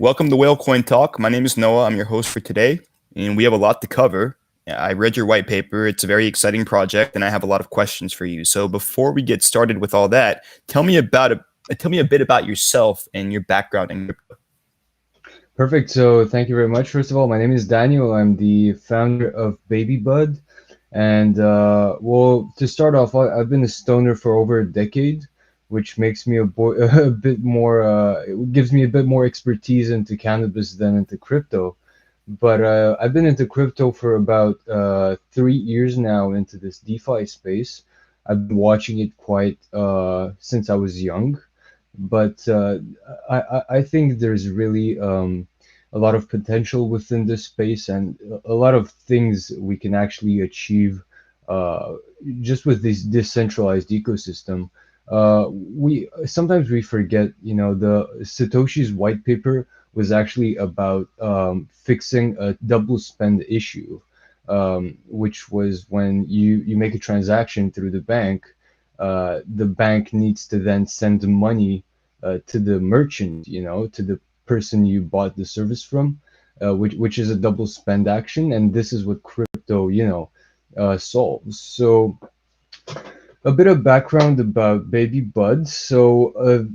Welcome to Whale Coin Talk. My name is Noah. I'm your host for today, and we have a lot to cover. I read your white paper. It's a very exciting project, and I have a lot of questions for you. So before we get started with all that, tell me a bit about yourself and your background in crypto. Perfect. So thank you very much. First of all, my name is Daniel. I'm the founder of BabyBud. And well, to start off, I've been a stoner for over a decade, which makes me a bit more, it gives me a bit more expertise into cannabis than into crypto. But I've been into crypto for about 3 years now into this DeFi space. I've been watching it quite since I was young, but I think there's really a lot of potential within this space and a lot of things we can actually achieve uh, just with this decentralized ecosystem. We sometimes we forget, the Satoshi's white paper was actually about fixing a double spend issue, which was when you make a transaction through the bank needs to then send the money to the merchant, to the person you bought the service from, which is a double spend action, and this is what crypto, solves. So a bit of background about Baby Bud. So,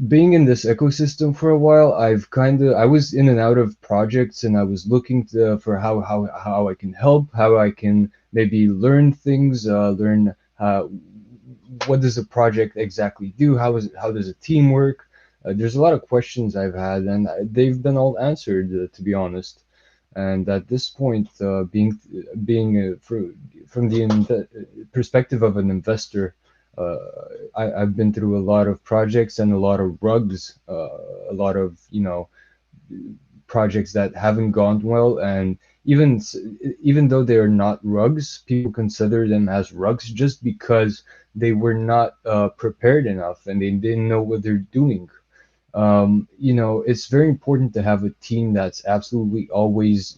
being in this ecosystem for a while, I was in and out of projects, and I was looking for how I can help, how I can maybe learn things, learn what does a project exactly do, how does a team work. There's a lot of questions I've had, and they've been all answered, to be honest. And at this point, from the perspective of an investor, uh, I've been through a lot of projects and a lot of rugs, a lot of projects that haven't gone well, and even though they are not rugs, people consider them as rugs just because they were not prepared enough and they didn't know what they're doing. It's very important to have a team that's absolutely always,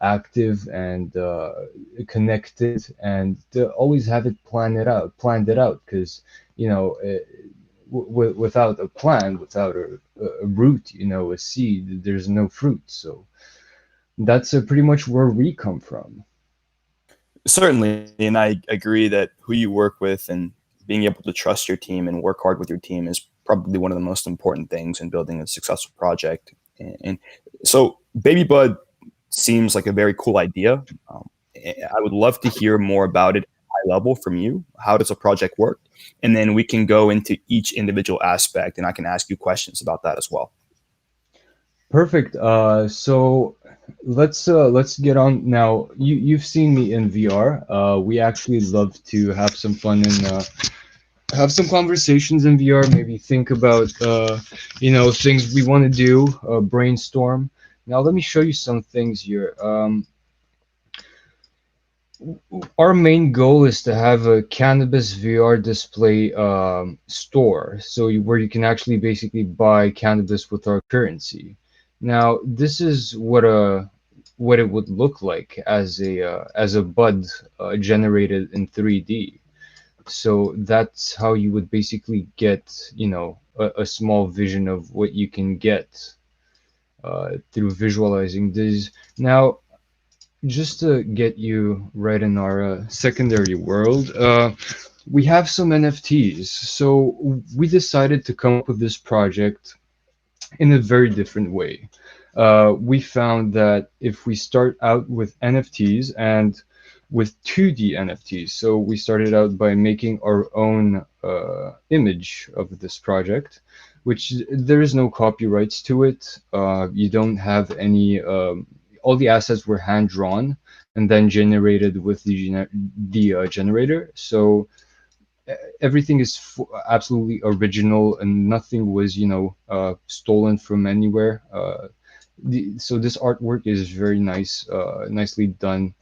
active and connected, and to always have it planned it out, because without a plan, without a root, a seed, there's no fruit. So that's pretty much where we come from. Certainly, and I agree that who you work with and being able to trust your team and work hard with your team is probably one of the most important things in building a successful project. And so, Baby Bud seems like a very cool idea. I would love to hear more about it high level from you. How does a project work? And then we can go into each individual aspect, and I can ask you questions about that as well. Perfect. So let's get on now. You've seen me in VR. We actually love to have some fun and have some conversations in VR. Maybe think about things we want to do. Brainstorm. Now let me show you some things here. Our main goal is to have a cannabis VR display store, so where you can actually basically buy cannabis with our currency. Now, this is what it would look like as a bud generated in 3D. So that's how you would basically get, a small vision of what you can get through visualizing these. Now, just to get you right in our secondary world, we have some NFTs. So we decided to come up with this project in a very different way. We found that if we start out with NFTs and with 2D NFTs, so we started out by making our own image of this project, which there is no copyrights to it. You don't have any, all the assets were hand drawn and then generated with the generator. So everything is absolutely original and nothing was stolen from anywhere. So this artwork is very nice, nicely done.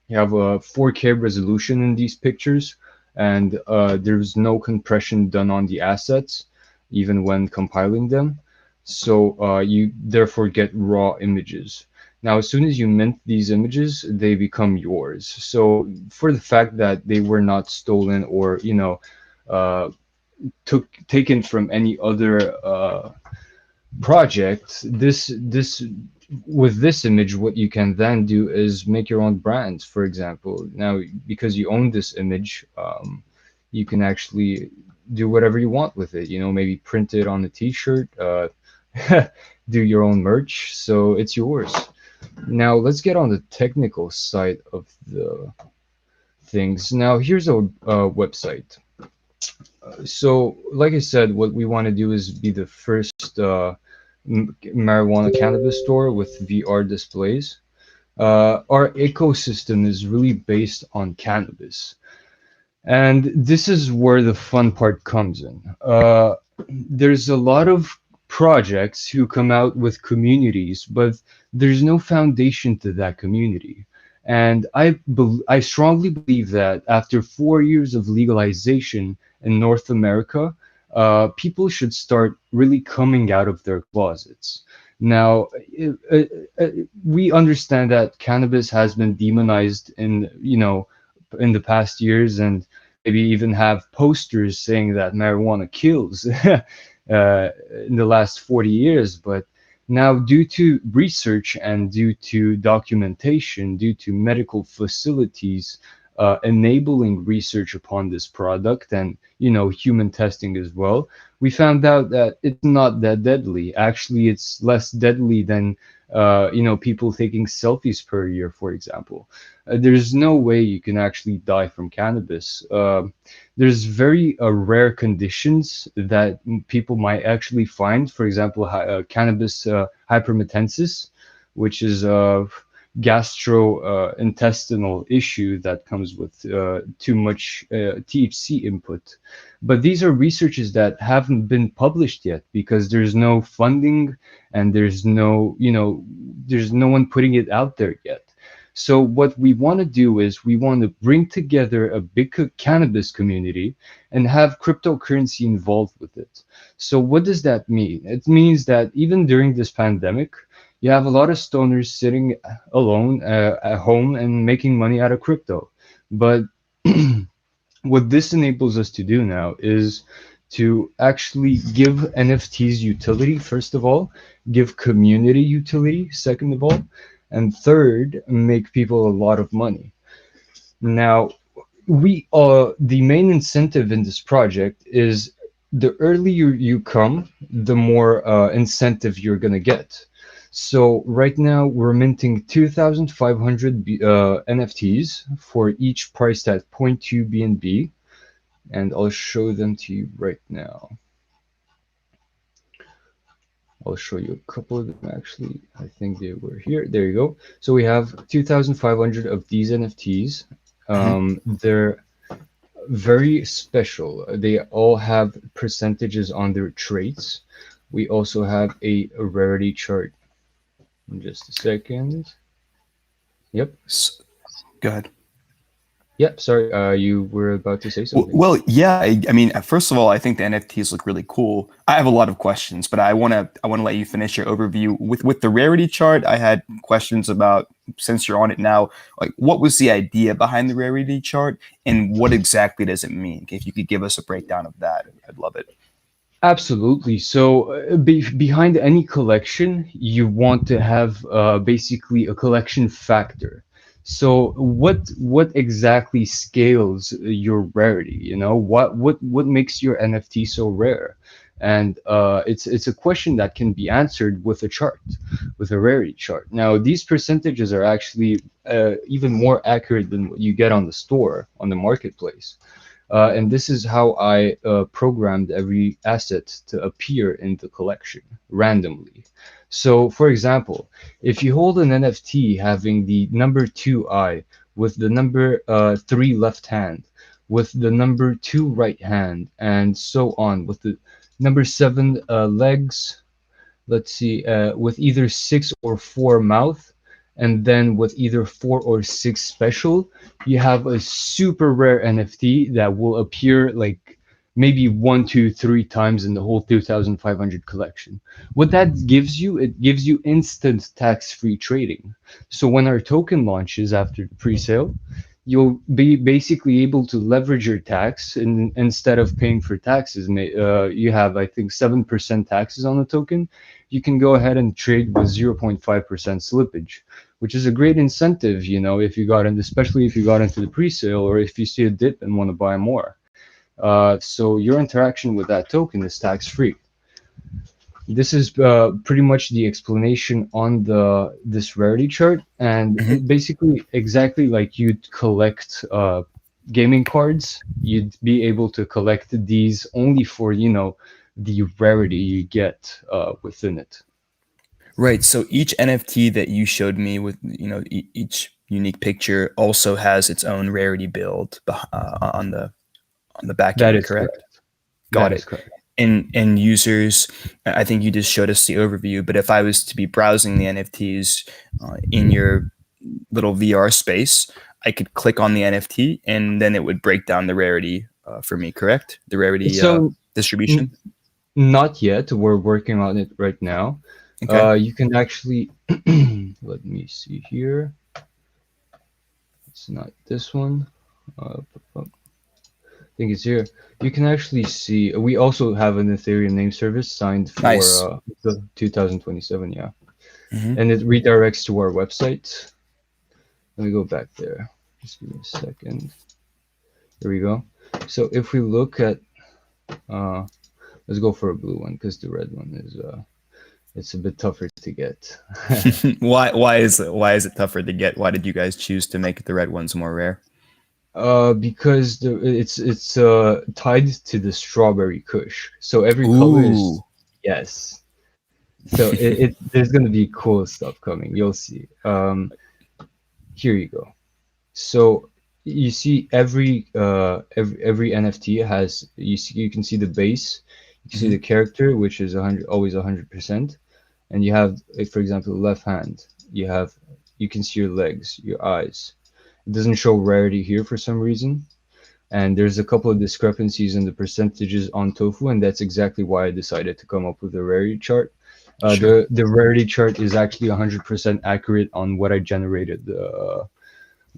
You have a 4K resolution in these pictures, and there's no compression done on the assets even when compiling them, so you therefore get raw images. Now, as soon as you mint these images, they become yours. So for the fact that they were not stolen or uh, taken from any other project, this with this image, what you can then do is make your own brand. For example, now because you own this image, you can actually do whatever you want with it. Maybe print it on a T-shirt, do your own merch. So it's yours. Now let's get on the technical side of the things. Now here's a website. So, like I said, what we want to do is be the first marijuana cannabis store with VR displays. Our ecosystem is really based on cannabis. And this is where the fun part comes in. There's a lot of projects who come out with communities, but there's no foundation to that community. And I strongly believe that after 4 years of legalization in North America, people should start really coming out of their closets. Now, we understand that cannabis has been demonized in the past years, and maybe even have posters saying that marijuana kills in the last 40 years. But now, due to research and due to documentation, due to medical facilities enabling research upon this product, and human testing as well, we found out that it's not that deadly. Actually, it's less deadly than people taking selfies per year, for example. There's no way you can actually die from cannabis. There's very rare conditions that people might actually find. For example, cannabis hypermetensis, which is a gastrointestinal issue that comes with too much THC input. But these are researches that haven't been published yet because there's no funding, and there's no one putting it out there yet. So what we want to do is we want to bring together a big cannabis community and have cryptocurrency involved with it. So what does that mean? It means that even during this pandemic, you have a lot of stoners sitting alone at home and making money out of crypto. But what this enables us to do now is to actually give NFTs utility, first of all, give community utility, second of all, and third, make people a lot of money. Now, the main incentive in this project is the earlier you come, the more incentive you're gonna get. So right now we're minting 2,500 NFTs for each priced at 0.2 BNB, and I'll show them to you right now. I'll show you a couple of them actually. I think they were here. There you go. So we have 2,500 of these NFTs. They're very special. They all have percentages on their traits. We also have a rarity chart. Just a second. Yep. Go ahead. Yep. Sorry. You were about to say something. Well, yeah. I mean, first of all, I think the NFTs look really cool. I have a lot of questions, but I want to let you finish your overview with the rarity chart. I had questions about, since you're on it now, like what was the idea behind the rarity chart, and what exactly does it mean? If you could give us a breakdown of that, I'd love it. Absolutely. So behind any collection, you want to have basically a collection factor. So what exactly scales your rarity? What makes your NFT so rare? And it's a question that can be answered with a chart, with a rarity chart. Now these percentages are actually even more accurate than what you get on the store, on the marketplace. And this is how I programmed every asset to appear in the collection randomly. So, for example, if you hold an NFT having the number 2 eye, with the number 3 left hand, with the number 2 right hand, and so on, with the number 7 legs, let's see, with either 6 or 4 mouth, and then with either 4 or 6 special, you have a super rare NFT that will appear like maybe 1, 2, 3 times in the whole 2,500 collection. What that gives you, it gives you instant tax-free trading. So when our token launches after the pre-sale, you'll be basically able to leverage your tax, and instead of paying for taxes, you have, I think, 7% taxes on the token. You can go ahead and trade with 0.5% slippage, which is a great incentive, if you got in, especially if you got into the pre-sale or if you see a dip and want to buy more. So your interaction with that token is tax free. This is pretty much the explanation on this rarity chart, and Mhm. basically exactly like you'd collect gaming cards, you'd be able to collect these only for the rarity you get within it. Right. So each NFT that you showed me with, each unique picture also has its own rarity build on the back That end, is correct? correct. Got That is it. correct. And users, I think you just showed us the overview, but if I was to be browsing the NFTs in your little VR space, I could click on the NFT and then it would break down the rarity for me, correct? The rarity So distribution. not yet. We're working on it right now. Okay. You can actually let me see here. It's not this one. Uh, think it's here. You can actually see. We also have an Ethereum name service signed for Nice. the 2027. Yeah, Hmm. and it redirects to our website. Let me go back there. Just give me a second. There we go. So if we look at, uh, let's go for a blue one because the red one is it's a bit tougher to get. Why is it tougher to get? Why did you guys choose to make the red ones more rare? Because it's tied to the strawberry kush. So every color is Ooh. yes. So there's gonna be cool stuff coming. You'll see. Here you go. So you see every NFT has you can see the base, you can see Hmm. the character, which is 100, always 100%, and you have, like, for example, the left hand. You can see your legs, your eyes. It doesn't show rarity here for some reason, and there's a couple of discrepancies in the percentages on Tofu, and that's exactly why I decided to come up with a rarity chart. Sure. The rarity chart is actually 100% accurate on what I generated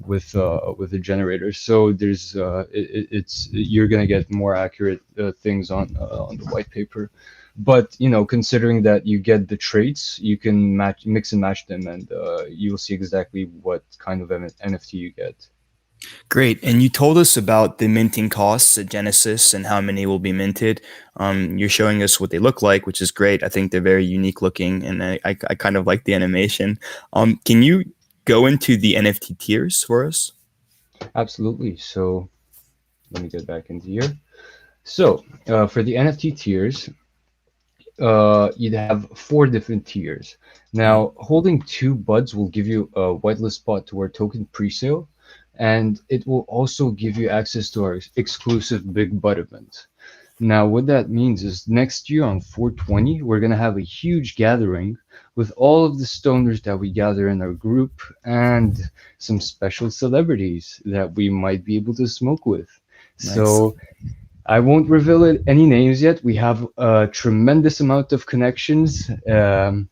with the generator. So it's you're gonna get more accurate things on the white paper. But considering that you get the traits, you can mix and match them, and you'll see exactly what kind of NFT you get. Great. And you told us about the minting costs at Genesis and how many will be minted. You're showing us what they look like, which is great. I think they're very unique looking, and I kind of like the animation. Can you go into the NFT tiers for us? Absolutely. So let me get back into here. So for the NFT tiers, you'd have four different tiers. Mhm. Now, holding two buds will give you a whitelist spot to our token presale, and it will also give you access to our exclusive Big Bud event. Now, what that means is next year on 420, we're going to have a huge gathering with all of the stoners that we gather in our group and some special celebrities that we might be able to smoke with. Nice. So I won't reveal any names yet. We have a tremendous amount of connections, and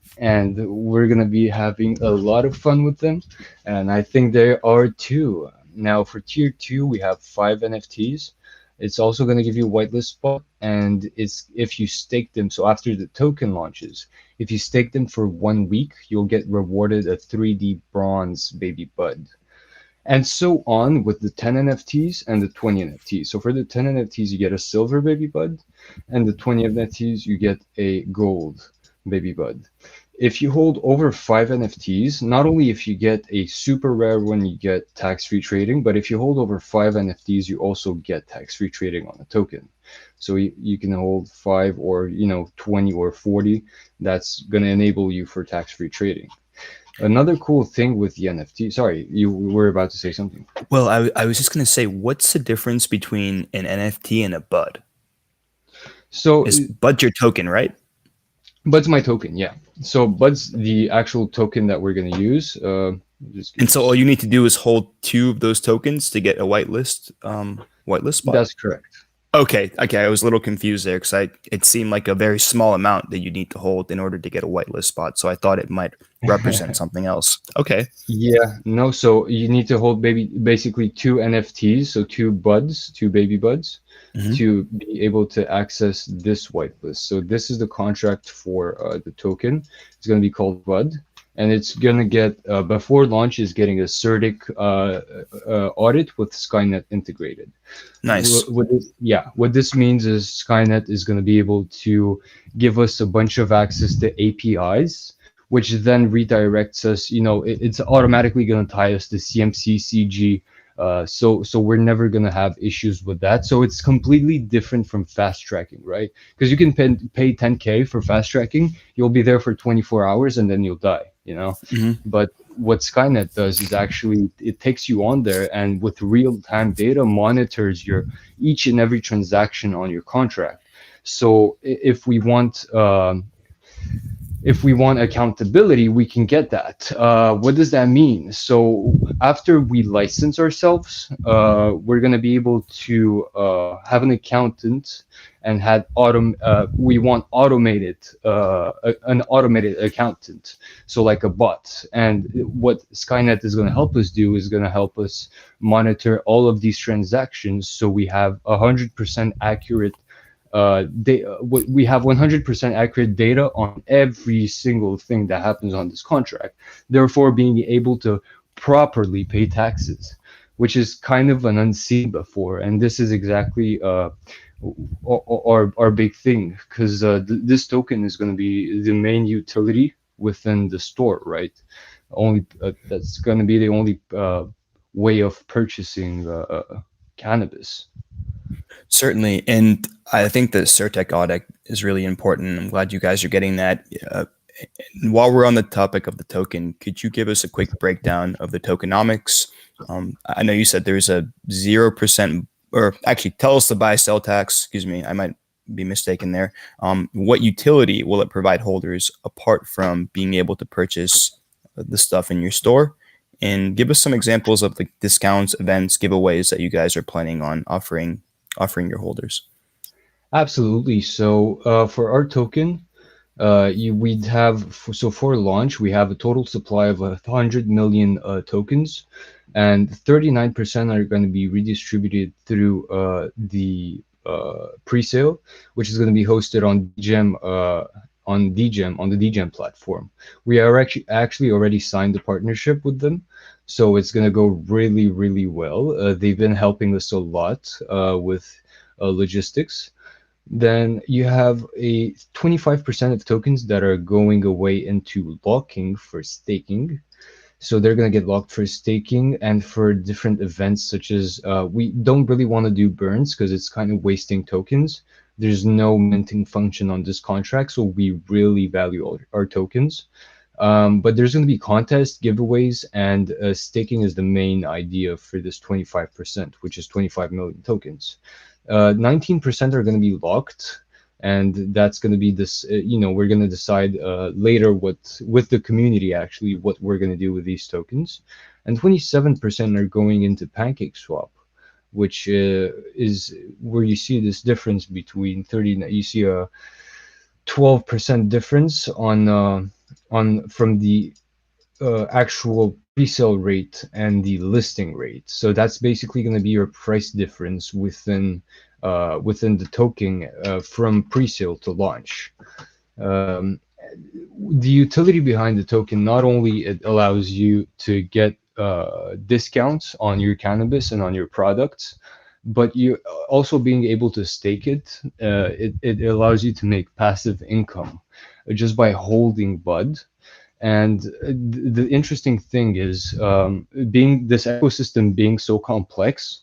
we're gonna be having a lot of fun with them. And I think there are two. Now for tier two, we have five NFTs. It's also gonna give you a whitelist spot, and it's if you stake them. So after the token launches, if you stake them for 1 week, you'll get rewarded a 3D bronze baby bud, and so on with the 10 NFTs and the 20 NFTs. So for the 10 NFTs, you get a silver baby bud, and the 20 NFTs, you get a gold baby bud. If you hold over five NFTs, not only if you get a super rare one, you get tax-free trading, but if you hold over five NFTs, you also get tax-free trading on a token. So you can hold five or 20 or 40. That's going to enable you for tax-free trading. Another cool thing with the NFT, sorry, you were about to say something. Well, I was just going to say, what's the difference between an NFT and a bud? So Is bud your token, right? Bud's my token, yeah. So Bud's the actual token that we're gonna use. Just give And me a so all you second. need to do is hold two of those tokens to get a whitelist spot. That's correct. Okay. I was a little confused there because I it seemed like a very small amount that you need to hold in order to get a whitelist spot. So I thought it might represent something else. Okay. Yeah, no, so you need to hold basically two NFTs, so two buds, two baby buds, Hmm. to be able to access this whitelist. So this is the contract for the token. It's going to be called Bud, and it's going to get before launch is getting a CertiK audit with Skynet integrated. Nice. What this means is Skynet is going to be able to give us a bunch of access to APIs, which then redirects us. It's automatically going to tie us to CMC, CG. So we're never going to have issues with that. So it's completely different from fast tracking, right? Because you can pay 10K for fast tracking, you'll be there for 24 hours and then you'll die. Hmm. But what Skynet does is actually it takes you on there and with real-time data monitors your each and every transaction on your contract. So if we want accountability, we can get that. What does that mean? So after we license ourselves, we're going to be able to have an accountant and we want an automated accountant, so like a bot. And what Skynet is going to help us do is going to help us monitor all of these transactions, so we have 100% accurate we have 100% accurate data on every single thing that happens on this contract, therefore being able to properly pay taxes, which is kind of an unseen before. And this is exactly our big thing, because this token is going to be the main utility within the store, right? Only That's going to be the only way of purchasing cannabis. Certainly. And I think the Certec audit is really important. I'm glad you guys are getting that. While we're on the topic of the token, could you give us a quick breakdown of the tokenomics? I know you said there's a 0%, or actually tell us the buy sell tax. Excuse me, I might be mistaken there. What utility will it provide holders apart from being able to purchase the stuff in your store? And give us some examples of the discounts, events, giveaways that you guys are planning on offering your holders. Absolutely. So for our token, we'd have so for launch we have a total supply of 100 million tokens, and 39% are going to be redistributed through the pre-sale, which is going to be hosted on DGEM on the DGEM platform. We are actually already signed a partnership with them, so it's going to go really really well. They've been helping us a lot with logistics. Then you have a 25% of tokens that are going away into locking for staking. So they're going to get locked for staking and for different events, such as we don't really want to do burns because it's kind of wasting tokens. There's no minting function on this contract, so we really value our tokens. But there's going to be contests, giveaways, and staking is the main idea for this 25%, which is 25 million tokens. 19% are going to be locked, and that's going to be this. We're going to decide later what with the community actually what we're going to do with these tokens, and 27% are going into Pancake Swap, which is where you see this difference between 30. You see a 12% difference on from the actual pre-sale rate and the listing rate. So that's basically going to be your price difference within the token from pre-sale to launch. Um, the utility behind the token, not only it allows you to get discounts on your cannabis and on your products, but you also being able to stake it. It allows you to make passive income just by holding bud. And the interesting thing is, being this ecosystem being so complex,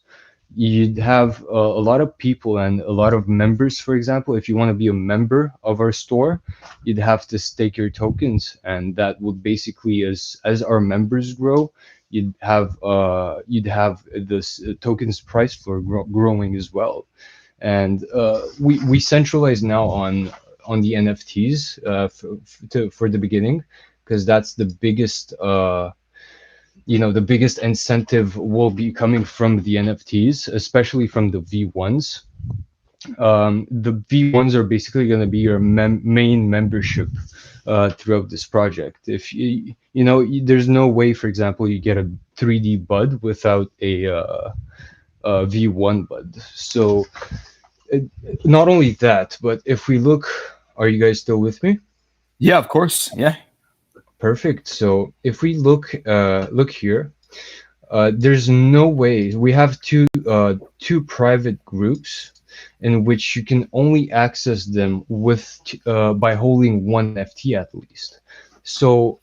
you'd have a lot of people and a lot of members. For example, if you want to be a member of our store, you'd have to stake your tokens, and that would basically, as our members grow, you'd have this tokens price for growing as well. And we centralize now on the NFTs for the beginning, because that's the biggest the biggest incentive will be coming from the NFTs, especially from the V1s. The V1s are basically going to be your main membership throughout this project. If there's no way, for example, you get a 3D bud without a V1 bud. So it, not only that, but if we look, are you guys still with me? Yeah, of course. Yeah. Perfect. So if we look here, there's no way we have two private groups in which you can only access them with by holding one NFT at least. So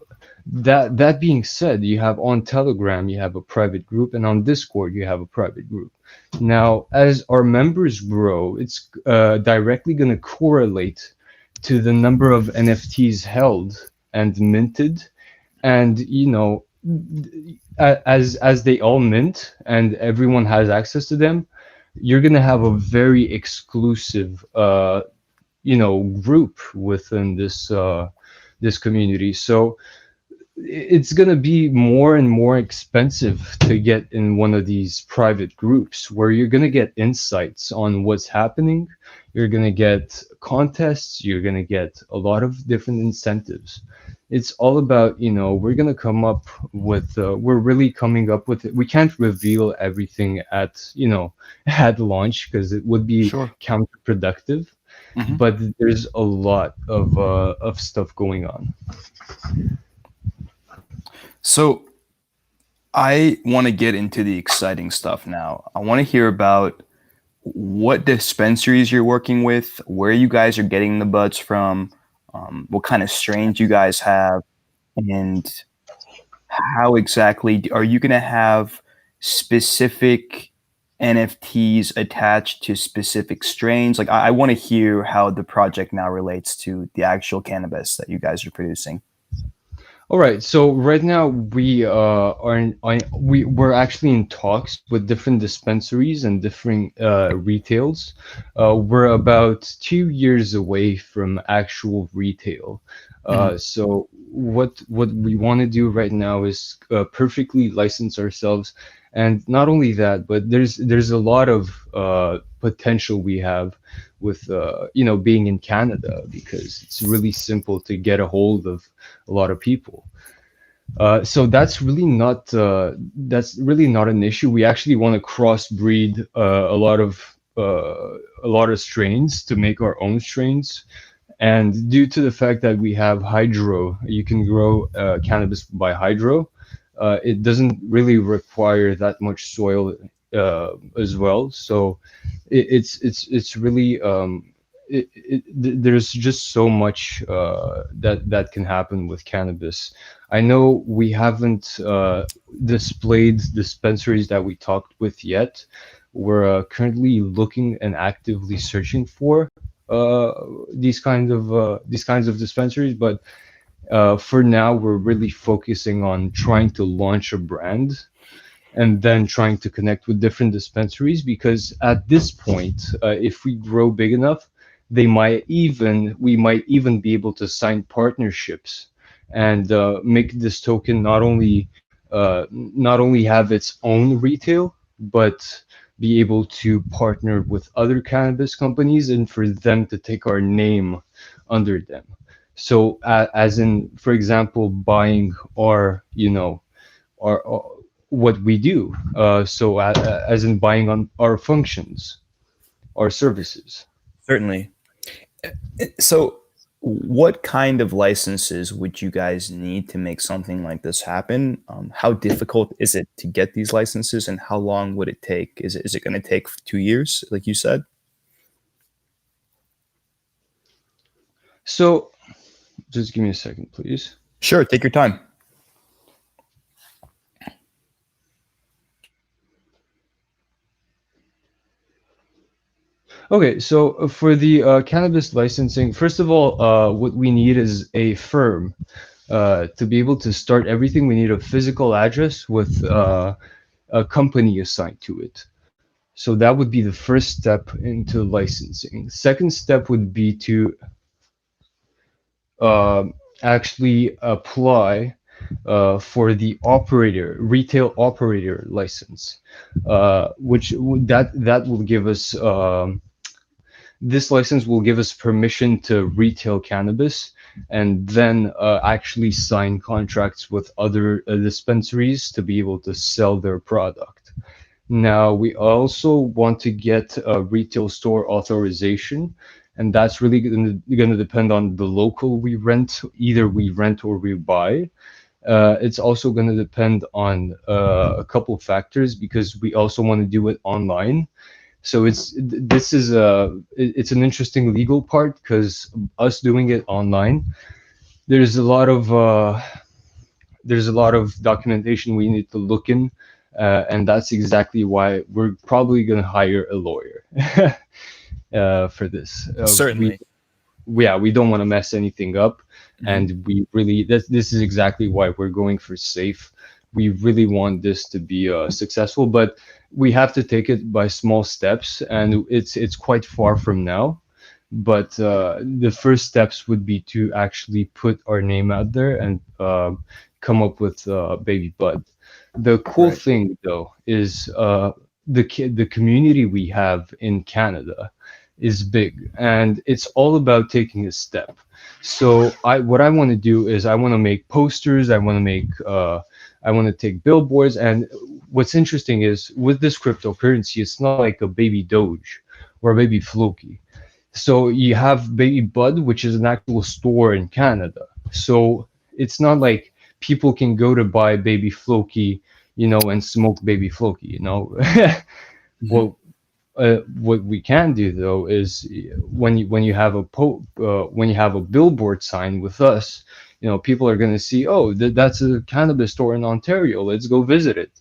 that being said, you have on Telegram you have a private group, and on Discord you have a private group. Now, as our members grow, it's directly going to correlate to the number of NFTs held and minted, and as they all mint and everyone has access to them, you're gonna have a very exclusive group within this community. So it's going to be more and more expensive to get in one of these private groups where you're going to get insights on what's happening. You're going to get contests. You're going to get a lot of different incentives. It's all about, we're going to come up with, we're really coming up with it. We can't reveal everything at, at launch because it would be Sure. counterproductive. Mhm. But there's a lot of stuff going on. So I want to get into the exciting stuff now. I want to hear about what dispensaries you're working with, where you guys are getting the buds from, what kind of strains you guys have, and how exactly are you going to have specific NFTs attached to specific strains? Like, I want to hear how the project now relates to the actual cannabis that you guys are producing. All right. So right now we're actually in talks with different dispensaries and different retails. We're about 2 years away from actual retail. So what we want to do right now is perfectly license ourselves, and not only that, but there's a lot of potential we have with being in Canada, because it's really simple to get a hold of a lot of people. So that's really not an issue. We actually want to crossbreed a lot of strains to make our own strains. And due to the fact that we have hydro, you can grow cannabis by hydro. It doesn't really require that much soil as well. So it's really there's just so much that can happen with cannabis. I know we haven't displayed dispensaries that we talked with yet. We're currently looking and actively searching for these kinds of dispensaries, but for now we're really focusing on trying to launch a brand and then trying to connect with different dispensaries, because at this point, if we grow big enough, we might even be able to sign partnerships and make this token not only have its own retail, but be able to partner with other cannabis companies and for them to take our name under them. So as in, for example, buying our what we do. So as in buying on our functions, our services. Certainly. So, what kind of licenses would you guys need to make something like this happen? How difficult is it to get these licenses, and how long would it take? Is it going to take 2 years, like you said? So just give me a second, please. Sure, take your time. Okay, so for the cannabis licensing, first of all, what we need is a firm. To be able to start everything, we need a physical address with a company assigned to it. So that would be the first step into licensing. Second step would be to uh, actually apply for the retail operator license, which that will give us This license will give us permission to retail cannabis and then actually sign contracts with other dispensaries to be able to sell their product. Now, we also want to get a retail store authorization, and that's really going to depend on the local we rent. Either we rent or we buy. It's also going to depend on a couple factors because we also want to do it online. So it's an interesting legal part because us doing it online, there's a lot of documentation we need to look in, and that's exactly why we're probably going to hire a lawyer for this. Certainly. We don't want to mess anything up, Mhm. and we really this is exactly why we're going for safe. We really want this to be successful, but we have to take it by small steps, and it's quite far from now. But the first steps would be to actually put our name out there and come up with BabyBud. The cool Right. thing, though, is the community we have in Canada is big, and it's all about taking a step. So what I want to do is I want to make posters. I want to take billboards. And what's interesting is with this cryptocurrency, it's not like a baby Doge or a baby Floki. So you have BabyBud, which is an actual store in Canada. So it's not like people can go to buy Baby Floki, and smoke Baby Floki, Mhm. Well, what we can do though is when you have when you have a billboard sign with us, people are going to see, oh, that's a cannabis store in Ontario. Let's go visit it,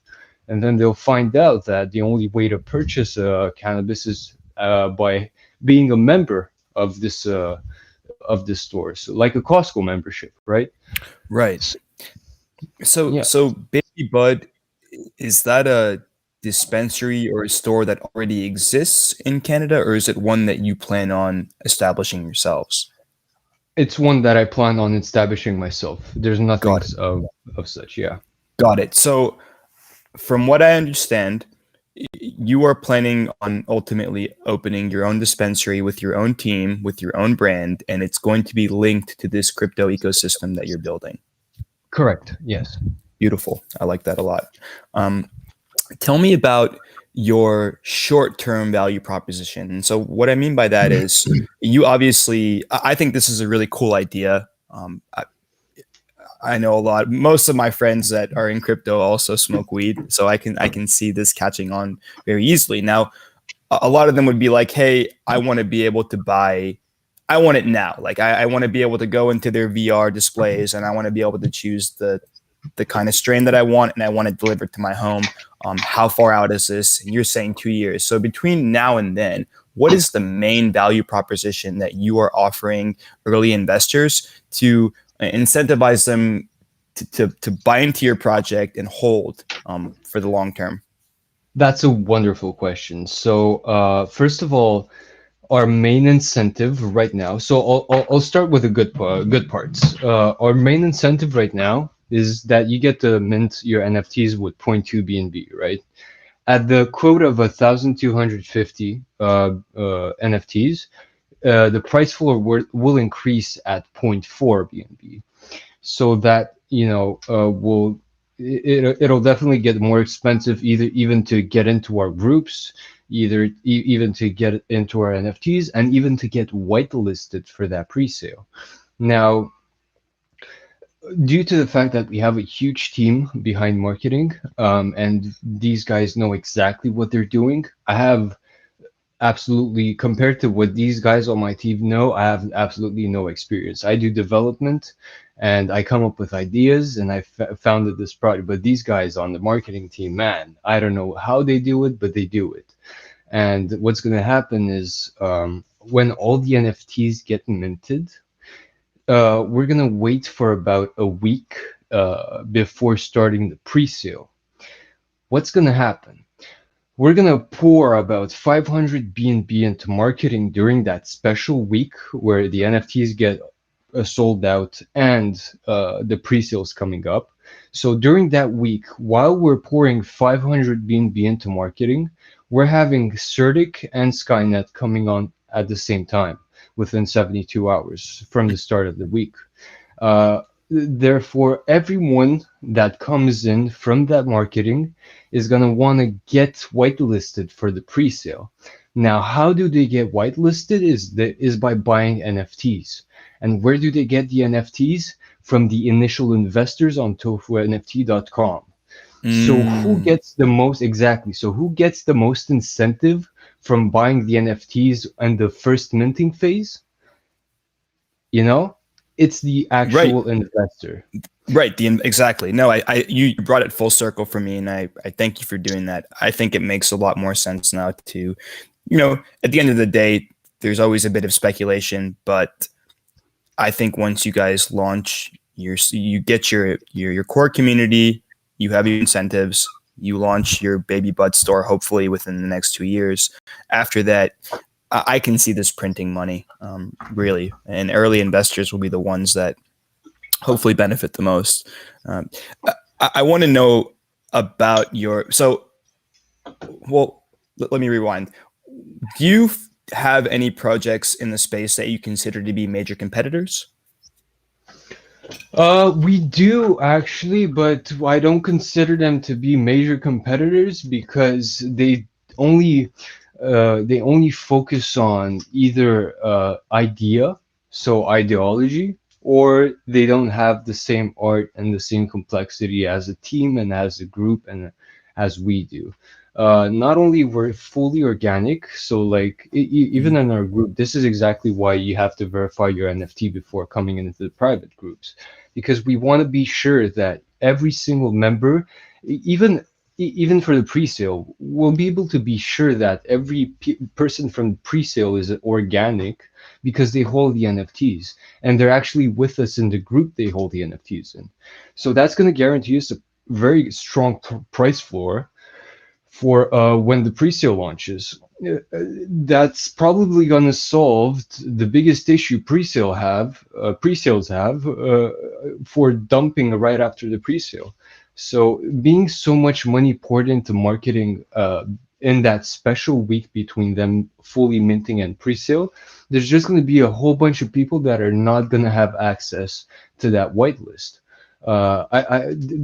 and then they'll find out that the only way to purchase cannabis is by being a member of this store, so like a Costco membership, right? Right. So, So yeah, so Baby Bud, is that a dispensary or a store that already exists in Canada, or is it one that you plan on establishing yourselves? it's one that I plan on establishing myself. There's nothing Got it. of such. Yeah. Got it. So from what I understand, you are planning on ultimately opening your own dispensary with your own team, with your own brand, and it's going to be linked to this crypto ecosystem that you're building. Correct. Yes. Beautiful. I like that a lot. Um, Tell me about your short-term value proposition. And so what I mean by that is you obviously, I think this is a really cool idea. I know most of my friends that are in crypto also smoke weed. So I can see this catching on very easily. Now, a lot of them would be like, hey, I want to be able to buy, I want it now. Like I want to be able to go into their VR displays and I want to be able to choose the kind of strain that I want, and I want it delivered to my home. How far out is this? And you're saying 2 years. So between now and then, what is the main value proposition that you are offering early investors to incentivize them to buy into your project and hold for the long term? That's a wonderful question. So, first of all, our main incentive right now. So I'll start with the good parts. Our main incentive right now is that you get to mint your NFTs with zero point 0.2 BNB, right? At the quote of 1,250 NFTs, the price floor will increase at zero point 0.4 BNB, so that will it'll definitely get more expensive, either even to get into our groups, even to get into our NFTs, and even to get whitelisted for that pre-sale. Now, due to the fact that we have a huge team behind marketing, and these guys know exactly what they're doing, I have absolutely, compared to what these guys on my team know, I have absolutely no experience. I do development and I come up with ideas, and I founded this project. But these guys on the marketing team, man, I don't know how they do it, but they do it. And what's going to happen is, when all the NFTs get minted, we're going to wait for about a week before starting the pre-sale. What's going to happen? We're gonna pour about 500 BNB into marketing during that special week where the NFTs get sold out and the pre-sales coming up. So during that week, while we're pouring 500 BNB into marketing, we're having Certic and Skynet coming on at the same time within 72 hours from the start of the week. Uh, Therefore, everyone that comes in from that marketing is going to want to get whitelisted for the pre-sale. Now, how do they get whitelisted is by buying NFTs. And where do they get the NFTs? From the initial investors on tofunft.com. So who Mm. gets the most exactly? So who gets the most incentive from buying the NFTs and the first minting phase? You know, it's the Right. actual investor. Right. Exactly. No, you brought it full circle for me, and I thank you for doing that. I think it makes a lot more sense now to, at the end of the day, there's always a bit of speculation, but I think once you guys launch you get your core community, you have your incentives, you launch your BabyBud store hopefully within the next 2 years. After that, I can see this printing money, really, and early investors will be the ones that hopefully benefit the most. Um, I want to know about well, let me rewind. Do you have any projects in the space that you consider to be major competitors? We do actually, but I don't consider them to be major competitors because they only focus on either idea, so ideology, or they don't have the same art and the same complexity as a team and as a group and as we do. Not only we're fully organic, so like even in our group, this is exactly why you have to verify your NFT before coming into the private groups, because we want to be sure that every single member, even even for the pre-sale, we'll be able to be sure that every person from pre-sale is organic because they hold the NFTs and they're actually with us in the group they hold the NFTs in. So that's going to guarantee us a very strong price floor for when the pre-sale launches. That's probably going to solve the biggest issue pre-sales have for dumping right after the pre-sale. So being so much money poured into marketing in that special week between them fully minting and pre-sale, there's just going to be a whole bunch of people that are not going to have access to that whitelist.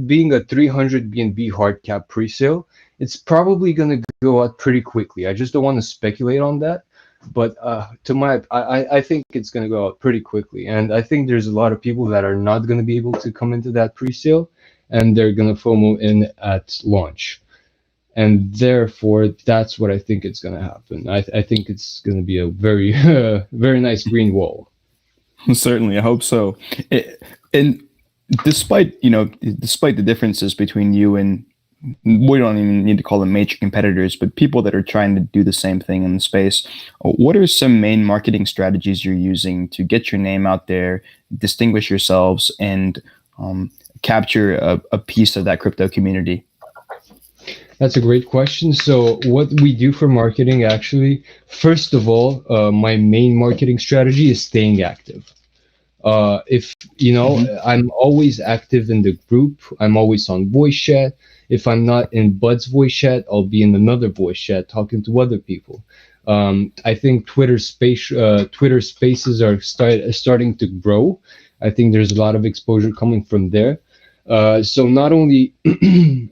Being a 300 BNB hard cap pre-sale, it's probably going to go out pretty quickly. I just don't want to speculate on that, but I think it's going to go out pretty quickly, and I think there's a lot of people that are not going to be able to come into that pre-sale, and they're going to FOMO in at launch, and therefore that's what I think it's going to happen. I think it's going to be a very very nice green wall. Certainly, I hope so. And despite the differences between you and, we don't even need to call them major competitors, but people that are trying to do the same thing in the space, what are some main marketing strategies you're using to get your name out there, distinguish yourselves, and capture a piece of that crypto community? That's a great question. So, what we do for marketing, actually, first of all, my main marketing strategy is staying active. If you know, Mm-hmm. I'm always active in the group. I'm always on voice chat. If I'm not in Bud's voice chat, I'll be in another voice chat talking to other people. I think Twitter Spaces are starting to grow. I think there's a lot of exposure coming from there. So not only,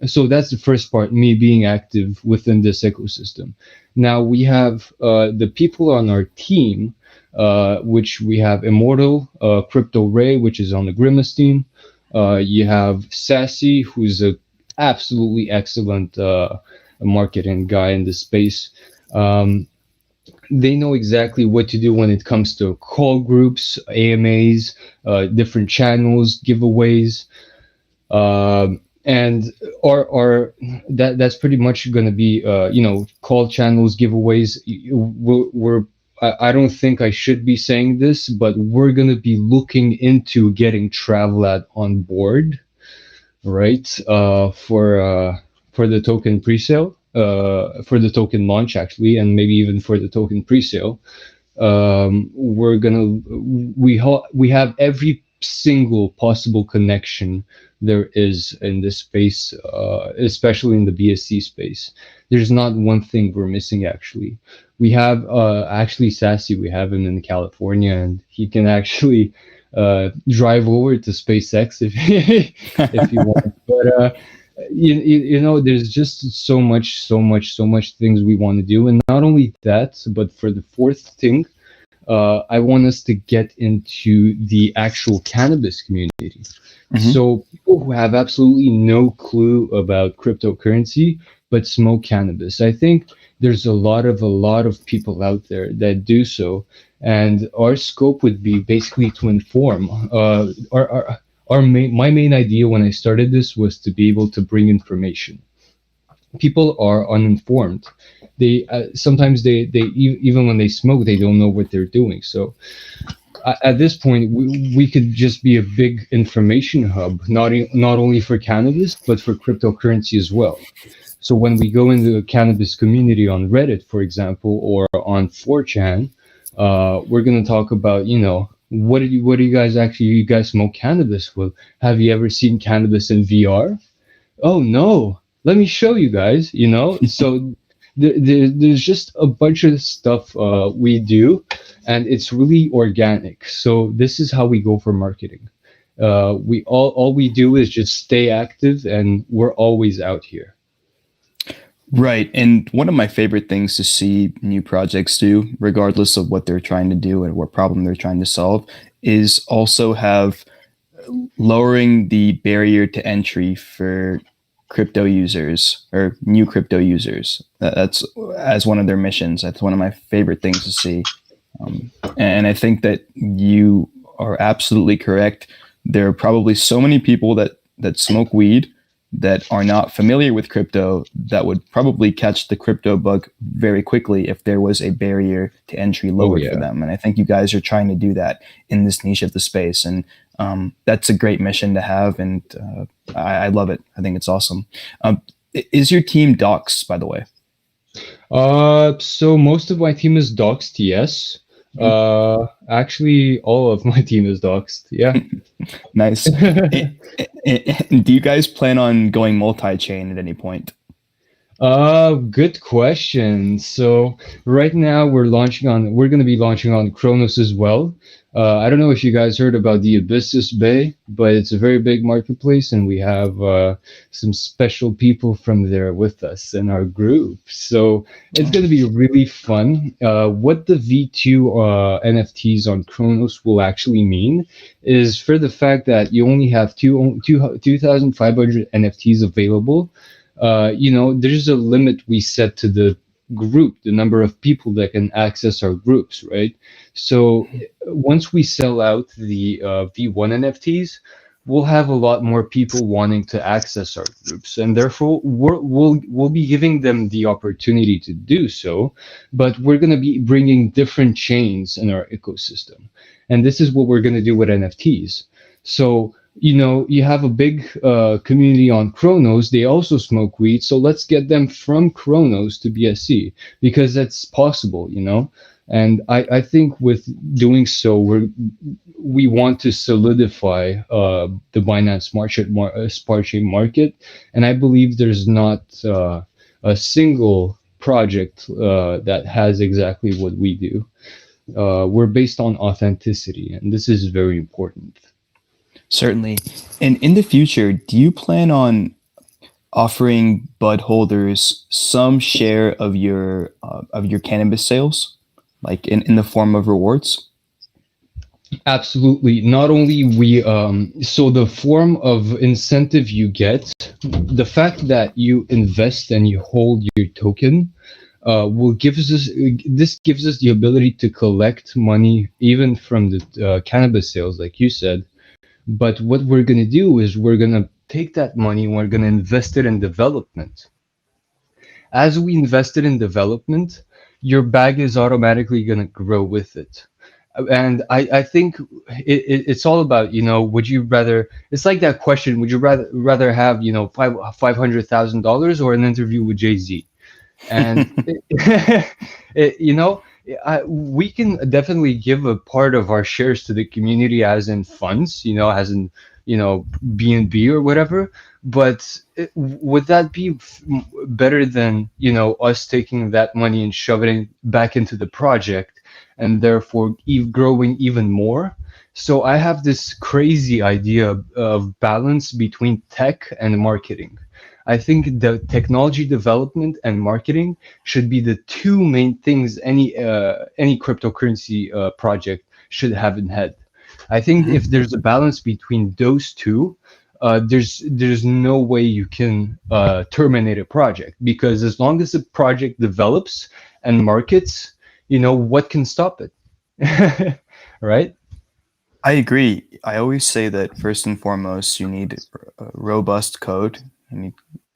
so that's the first part, me being active within this ecosystem. Now we have the people on our team, which we have Immortal, Crypto Ray, which is on the Grimace team. You have Sassy, who's a absolutely excellent marketing guy in the space. They know exactly what to do when it comes to call groups, AMAs, different channels, giveaways, and or that's pretty much going to be call channels, giveaways. I don't think I should be saying this, but we're going to be looking into getting Travelad on board, right? For the token presale, for the token launch actually, and maybe even for the token presale. We have every single possible connection there is in this space, especially in the BSC space. There's not one thing we're missing actually. We have actually Sassy, we have him in California, and he can actually drive over to SpaceX if if you want. But you know, there's just so much things we want to do, and not only that, but for the fourth thing, I want us to get into the actual cannabis community. So people who have absolutely no clue about cryptocurrency but smoke cannabis. I think there's a lot of people out there that do so, and our scope would be basically to inform. My main idea when I started this was to be able to bring information. People are uninformed. They sometimes even when they smoke, they don't know what they're doing. So at this point, we could just be a big information hub, not only for cannabis but for cryptocurrency as well. So when we go into the cannabis community on Reddit, for example, or on 4chan, we're gonna talk about, you know, what do you guys actually, you guys smoke cannabis? Well, have you ever seen cannabis in VR? Oh no, let me show you guys, you know. So there's just a bunch of stuff we do, and it's really organic. So this is how we go for marketing. We all we do is just stay active, and we're always out here. Right. And one of my favorite things to see new projects do, regardless of what they're trying to do and what problem they're trying to solve, is also have lowering the barrier to entry for crypto users or new crypto users. That's as one of their missions. That's one of my favorite things to see. And I think that you are absolutely correct. There are probably so many people that smoke weed that are not familiar with crypto that would probably catch the crypto bug very quickly if there was a barrier to entry lowered for them. And I think you guys are trying to do that in this niche of the space. And that's a great mission to have. And I love it. I think it's awesome. Is your team doxed, by the way? So most of my team is doxed, yes. Actually, all of my team is doxed. Yeah. Nice. Do you guys plan on going multi-chain at any point? Good question. So right now we're going to be launching on Kronos as well. I don't know if you guys heard about the Abyssus Bay, but it's a very big marketplace, and we have some special people from there with us in our group. So it's going to be really fun. What the V2 NFTs on Kronos will actually mean is for the fact that you only have 2,500 NFTs available. You know, there's a limit we set to the group, the number of people that can access our groups, right? So once we sell out the V1 NFTs, we'll have a lot more people wanting to access our groups, and therefore we'll be giving them the opportunity to do so. But we're going to be bringing different chains in our ecosystem, and this is what we're going to do with NFTs. So you know, you have a big community on Kronos. They also smoke weed, so let's get them from Kronos to BSC because that's possible, you know. And I think with doing so, we want to solidify the Binance Smart Chain market, and I believe there's not a single project that has exactly what we do. We're based on authenticity, and this is very important. Certainly. And in the future, do you plan on offering bud holders some share of your cannabis sales, like in the form of rewards? Absolutely. Not only we so the form of incentive you get, the fact that you invest and you hold your token will gives us the ability to collect money even from the cannabis sales, like you said. But what we're going to do is we're going to take that money and we're going to invest it in development. As we invest it in development, your bag is automatically going to grow with it. And I think it's all about, you know, would you rather, it's like that question, would you rather have, you know, $500,000 or an interview with Jay-Z? And, you know, we can definitely give a part of our shares to the community, as in funds, as in, BNB or whatever. But would that be better than, us taking that money and shoving it back into the project, and therefore growing even more? So I have this crazy idea of balance between tech and marketing. I think the technology development and marketing should be the two main things any cryptocurrency project should have in head. I think if Mhm. there's a balance between those two, there's no way you can terminate a project, because as long as the project develops and markets, what can stop it, right? I agree. I always say that first and foremost, you need robust code. You need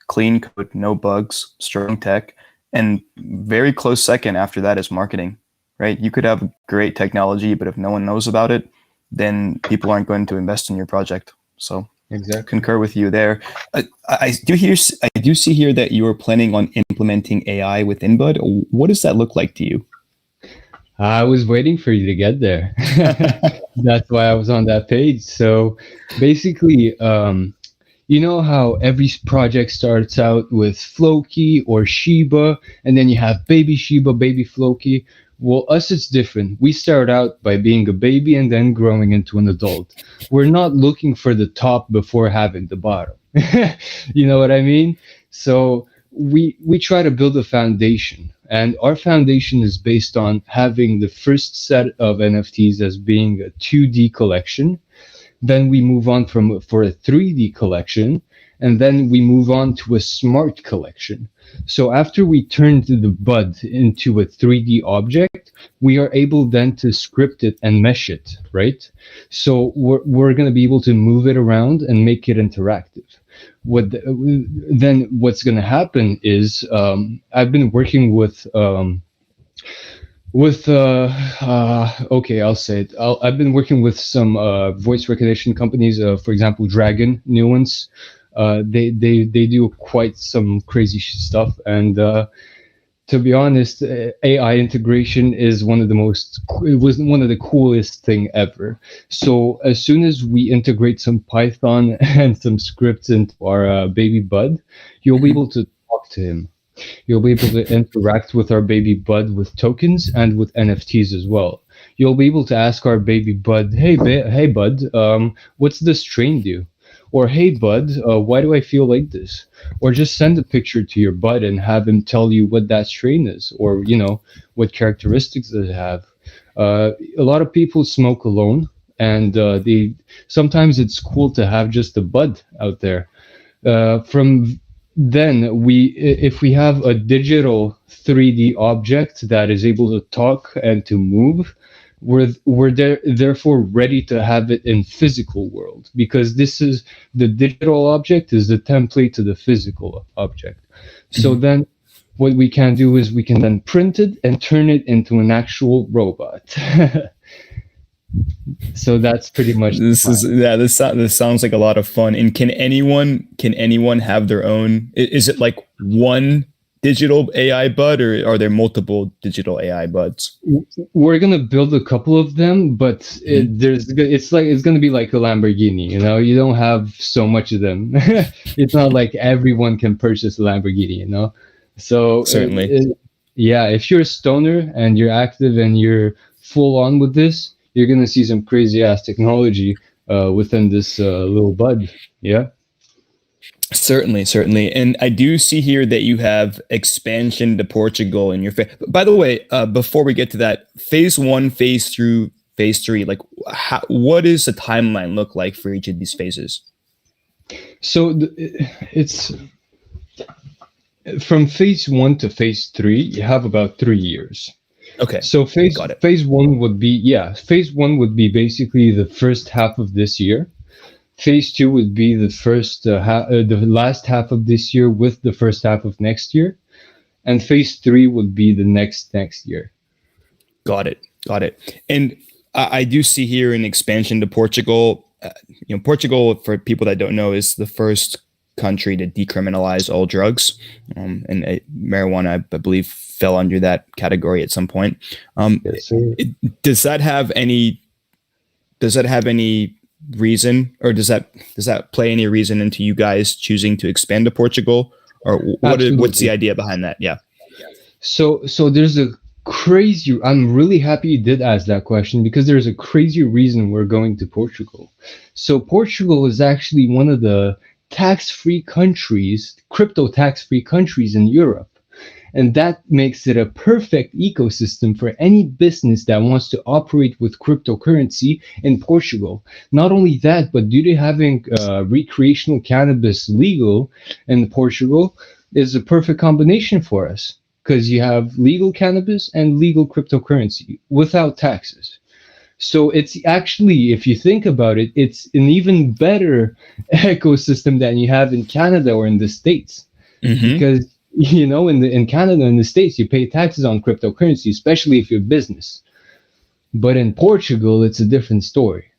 clean code, no bugs, strong tech, and very close second after that is marketing, right? You could have great technology, but if no one knows about it, then people aren't going to invest in your project. So Exactly. concur with you there. I do see here that you are planning on implementing AI within Bud. What does that look like to you? I was waiting for you to get there. That's why I was on that page. So basically, you know how every project starts out with Floki or Shiba, and then you have baby Shiba, baby Floki. Well, us, it's different. We start out by being a baby and then growing into an adult. We're not looking for the top before having the bottom. You know what I mean? So we try to build a foundation, and our foundation is based on having the first set of NFTs as being a 2D collection. Then we move on for a 3D collection, and then we move on to a smart collection. So after we turn the bud into a 3D object, we are able then to script it and mesh it, right? So we're going to be able to move it around and make it interactive. Then what's going to happen is, I've been working with okay, I'll say it. I've been working with some voice recognition companies, for example, Dragon, new ones. They do quite some crazy stuff, and to be honest, AI integration is one of the most, it was one of the coolest thing ever. So as soon as we integrate some Python and some scripts into our baby bud, you'll be Mhm. able to talk to him. You'll be able to interact with our baby bud with tokens and with NFTs as well. You'll be able to ask our baby bud, "Hey, hey bud, what's this strain do?" Or, "Hey bud, why do I feel like this?" Or just send a picture to your bud and have him tell you what that strain is, or what characteristics does it have. A lot of people smoke alone, and they sometimes it's cool to have just a bud out there. From then if we have a digital 3D object that is able to talk and to move, therefore ready to have it in physical world, because this is the digital object is the template to the physical object. So Mhm. then what we can do is we can then print it and turn it into an actual robot. So that's pretty much the This is plan. yeah. This sounds like a lot of fun. And can anyone have their own? Is it like one digital AI bud, or are there multiple digital AI buds? We're gonna build a couple of them, but Mhm. it's gonna be like a Lamborghini. You don't have so much of them. It's not like everyone can purchase a Lamborghini. So Certainly. yeah, if you're a stoner and you're active and you're full on with this, you're gonna see some crazy ass technology within this little bud. Yeah. Certainly. And I do see here that you have expansion to Portugal in your By the way, before we get to that, phase one, phase through phase three, like what does the timeline look like for each of these phases? So it's from phase one to phase three. You have about 3 years. Okay, So phase got it. phase one would be, yeah, phase one would be basically the first half of this year. Phase two would be the last half of this year with the first half of next year, and phase three would be the next year. Got it. Got it. And I do see here an expansion to Portugal. Portugal, for people that don't know, is the first. country to decriminalize all drugs, and marijuana, I believe, fell under that category at some point. Yes, sir. Does that have any? Does that have any reason, or does that play any reason into you guys choosing to expand to Portugal, or what's the Absolutely. idea behind that? Yeah. So there's a crazy. I'm really happy you did ask that question because there's a crazy reason we're going to Portugal. So Portugal is actually one of the tax-free countries, crypto tax-free countries in Europe. And that makes it a perfect ecosystem for any business that wants to operate with cryptocurrency in Portugal. Not only that, but due to having recreational cannabis legal in Portugal, is a perfect combination for us because you have legal cannabis and legal cryptocurrency without taxes. So it's actually, if you think about it, it's an even better ecosystem than you have in Canada or in the States. Mm-hmm. Because in Canada and the States, you pay taxes on cryptocurrency, especially if you're business. But in Portugal, it's a different story.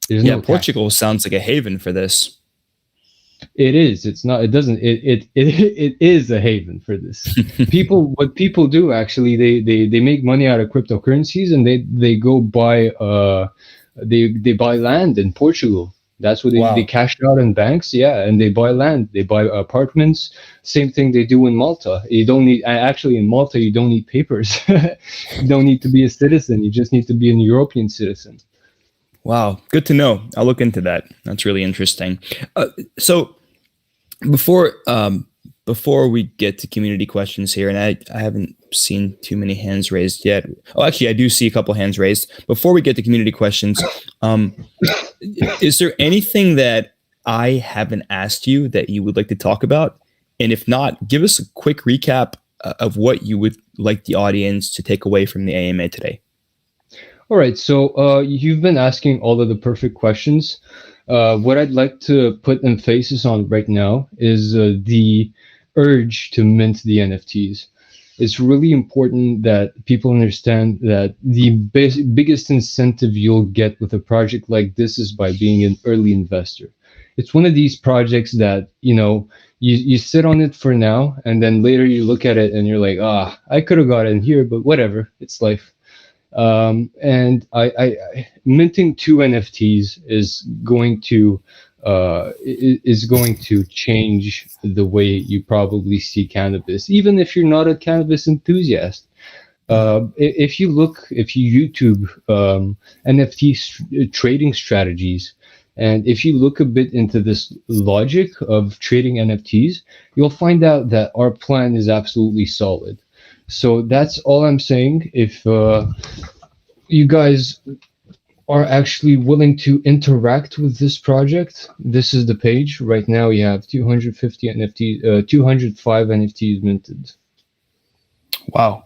There's Yeah, no Portugal taxes. sounds like a haven for this. It is. It's not. It doesn't. It is a haven for this. What people do actually, they make money out of cryptocurrencies, and they go buy they buy land in Portugal. That's what they Wow. cash out in banks, yeah, and they buy land, they buy apartments. Same thing they do in Malta. You don't need actually in Malta you don't need papers. You don't need to be a citizen. You just need to be an European citizen. Wow, good to know. I'll look into that. That's really interesting. So before before we get to community questions here, and I haven't seen too many hands raised yet. Oh, actually, I do see a couple hands raised. Before we get to community questions, is there anything that I haven't asked you that you would like to talk about? And if not, give us a quick recap of what you would like the audience to take away from the AMA today. All right, so you've been asking all of the perfect questions. What I'd like to put emphasis on right now is the urge to mint the NFTs. It's really important that people understand that the biggest incentive you'll get with a project like this is by being an early investor. It's one of these projects that, you sit on it for now, and then later you look at it and you're like, I could have got in here, but whatever, it's life. And minting 2 NFTs is going to change the way you probably see cannabis, even if you're not a cannabis enthusiast. If you YouTube NFT trading strategies, and if you look a bit into this logic of trading NFTs, you'll find out that our plan is absolutely solid. So that's all I'm saying. If you guys are actually willing to interact with this project, this is the page. Right now we have 250 NFTs, 205 NFTs minted. Wow.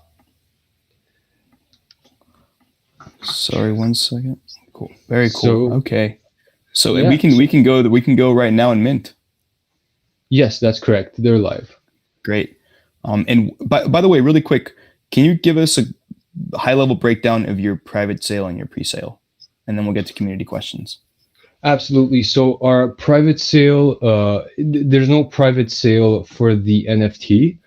Sorry, 1 second. Cool. Very cool. So, okay. So yeah. we can go right now and mint. Yes, that's correct. They're live. Great. And by the way, really quick, can you give us a high-level breakdown of your private sale and your pre-sale? And then we'll get to community questions. Absolutely. So our private sale, there's no private sale for the NFT,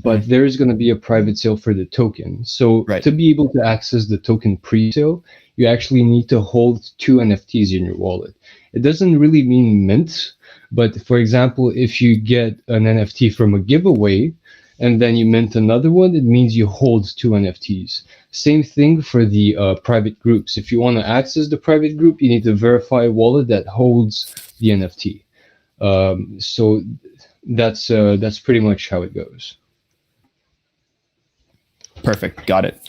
but there is going to be a private sale for the token. So to be able to access the token pre-sale, you actually need to hold 2 NFTs in your wallet. It doesn't really mean mint, but for example, if you get an NFT from a giveaway and then you mint another one, it means you hold 2 NFTs. Same thing for the private groups. If you want to access the private group, you need to verify a wallet that holds the NFT. So that's pretty much how it goes. Perfect. Got it.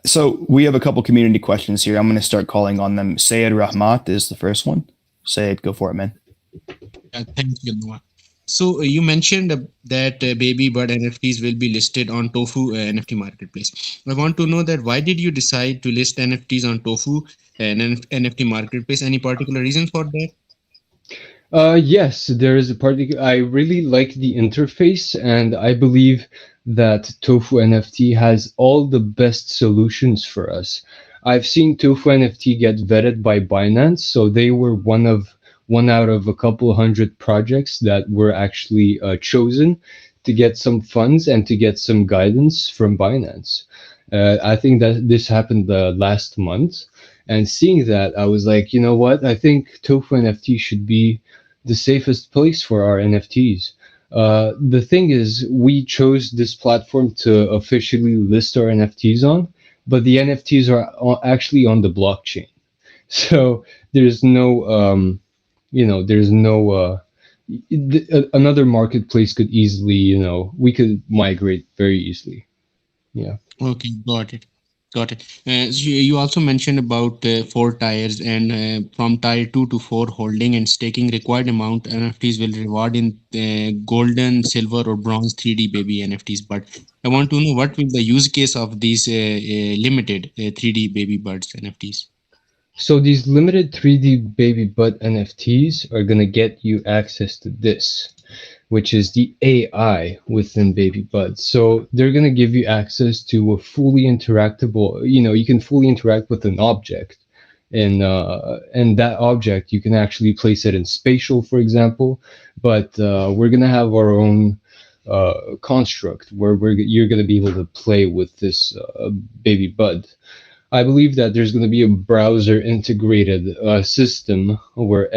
So we have a couple community questions here. I'm going to start calling on them. Sayed Rahmat is the first one. Sayed, go for it, man. Thank you, Noah. So you mentioned that BabyBud NFTs will be listed on Tofu NFT marketplace. I want to know that why did you decide to list NFTs on Tofu and NFT marketplace? Any particular reason for that? Yes, there is a particular. I really like the interface, and I believe that Tofu NFT has all the best solutions for us. I've seen Tofu NFT get vetted by Binance, so they were one of one out of a couple hundred projects that were actually chosen to get some funds and to get some guidance from Binance. I think that this happened last month, and seeing that, I was like, you know what? I think Tofu NFT should be the safest place for our NFTs. The thing is, we chose this platform to officially list our NFTs on, but the NFTs are actually on the blockchain. So there's no, there's no, another marketplace could easily, we could migrate very easily. Yeah. Okay, got it. Got it. So you also mentioned about four tiers, and from tier 2 to 4, holding and staking required amount NFTs will reward in golden, silver, or bronze 3D baby NFTs. But I want to know what will the use case of these limited 3D baby buds NFTs? So these limited 3D BabyBud NFTs are gonna get you access to this, which is the AI within BabyBud. So they're gonna give you access to a fully interactable. You can fully interact with an object, and that object you can actually place it in spatial, for example. But we're gonna have our own construct where you're gonna be able to play with this BabyBud. I believe that there's going to be a browser integrated system where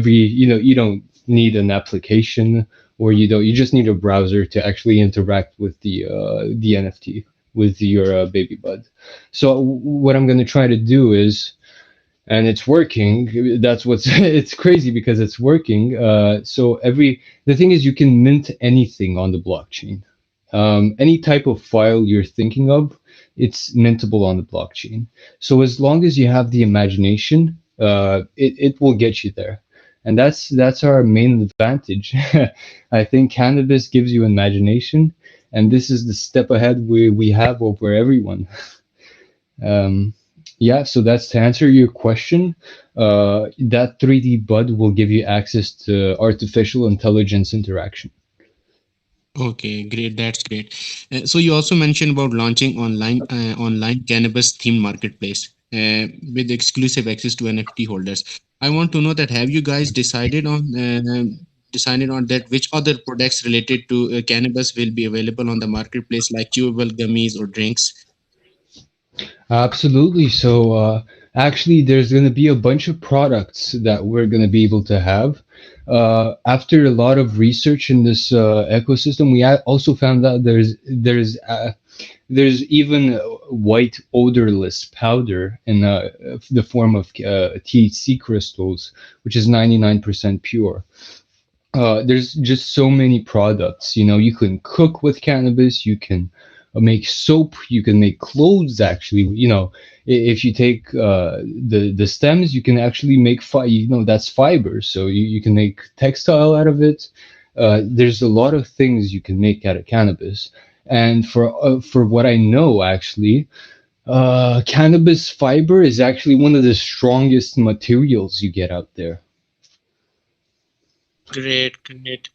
you don't need an application, or you just need a browser to actually interact with the NFT with your BabyBud. So what I'm going to try to do is, and it's working. That's what's it's crazy because it's working. So the thing is, you can mint anything on the blockchain. Any type of file you're thinking of, it's mintable on the blockchain. So as long as you have the imagination, it will get you there, and that's our main advantage. I think cannabis gives you imagination, and this is the step ahead we have over everyone. Yeah, so that's to answer your question. That 3D bud will give you access to artificial intelligence interaction. Okay, great. That's great. So you also mentioned about launching online cannabis themed marketplace with exclusive access to NFT holders. I want to know that have you guys decided on that which other products related to cannabis will be available on the marketplace, like chewable gummies or drinks? Absolutely. So actually, there's going to be a bunch of products that we're going to be able to have. After a lot of research in this ecosystem, we also found out there's even white odorless powder in the form of THC crystals, which is 99% pure. There's just so many products. You can cook with cannabis. You can make soap. You can make clothes. Actually, if you take the stems, you can actually make that's fiber. So you can make textile out of it. There's a lot of things you can make out of cannabis. And for what I know, actually, cannabis fiber is actually one of the strongest materials you get out there. Great, great.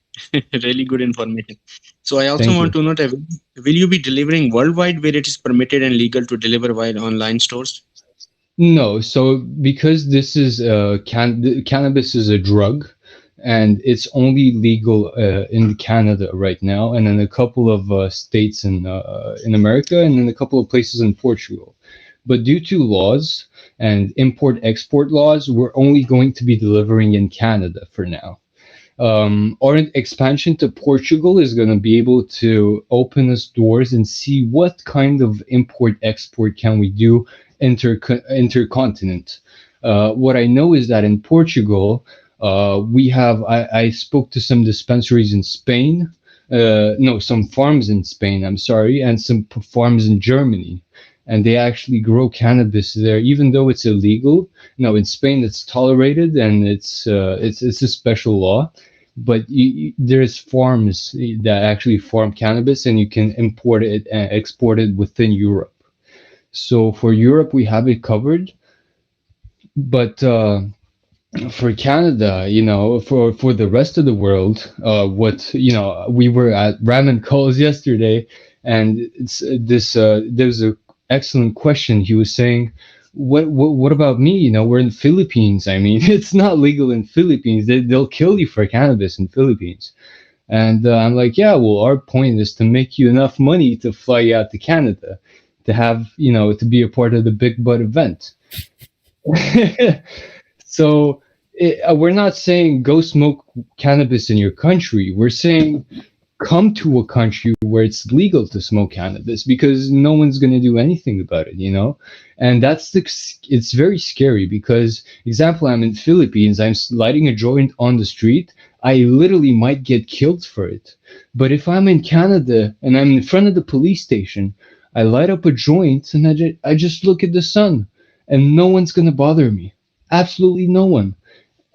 Really good information. So I also Thank want you. to know that will you be delivering worldwide where it is permitted and legal to deliver via online stores? No, so because this is cannabis is a drug, and it's only legal in Canada right now, and in a couple of states in America, and in a couple of places in Portugal. But due to laws and import-export laws, we're only going to be delivering in Canada for now. Our expansion to Portugal is going to be able to open us doors and see what kind of import-export can we do intercontinent. What I know is that in Portugal, I spoke to some dispensaries in Spain, no, some farms in Spain, I'm sorry, and some farms in Germany. And they actually grow cannabis there, even though it's illegal. No, in Spain it's tolerated, and it's a special law. But there's farms that actually farm cannabis, and you can import it and export it within Europe. So for Europe, we have it covered. But for Canada, for the rest of the world, we were at Ramen Calls yesterday, and it's this. There's a excellent question. He was saying, what about me? We're in Philippines. I mean, it's not legal in Philippines. They'll kill you for cannabis in Philippines. And I'm like, yeah, well, our point is to make you enough money to fly you out to Canada, to have, to be a part of the Big Bud event. So we're not saying go smoke cannabis in your country. We're saying come to a country where it's legal to smoke cannabis, because no one's going to do anything about it. And it's very scary because, example, I'm in Philippines, I'm lighting a joint on the street, I literally might get killed for it. But if I'm in Canada and I'm in front of the police station, I light up a joint and I just look at the sun, and no one's going to bother me. Absolutely no one.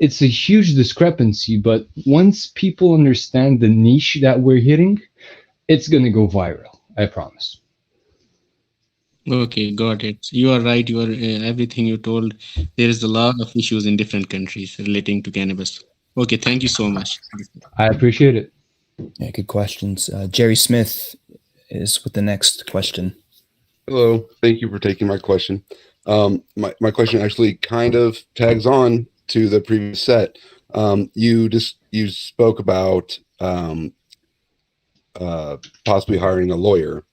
It's a huge discrepancy, but once people understand the niche that we're hitting, it's going to go viral. I promise. Okay, got it. You are right. You are everything you told. There is a lot of issues in different countries relating to cannabis. Okay, thank you so much. I appreciate it. Yeah, good questions. Jerry Smith is with the next question. Hello, thank you for taking my question. My question actually kind of tags on to the previous set. You spoke about possibly hiring a lawyer.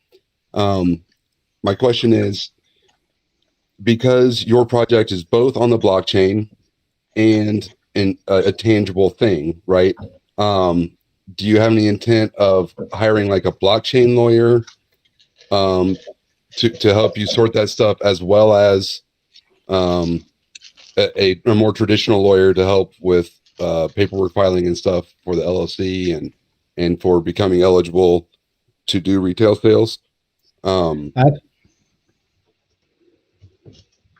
My question is, because your project is both on the blockchain and a tangible thing, right? Do you have any intent of hiring like a blockchain lawyer to help you sort that stuff, as well as a more traditional lawyer to help with paperwork filing and stuff for the LLC and for becoming eligible to do retail sales?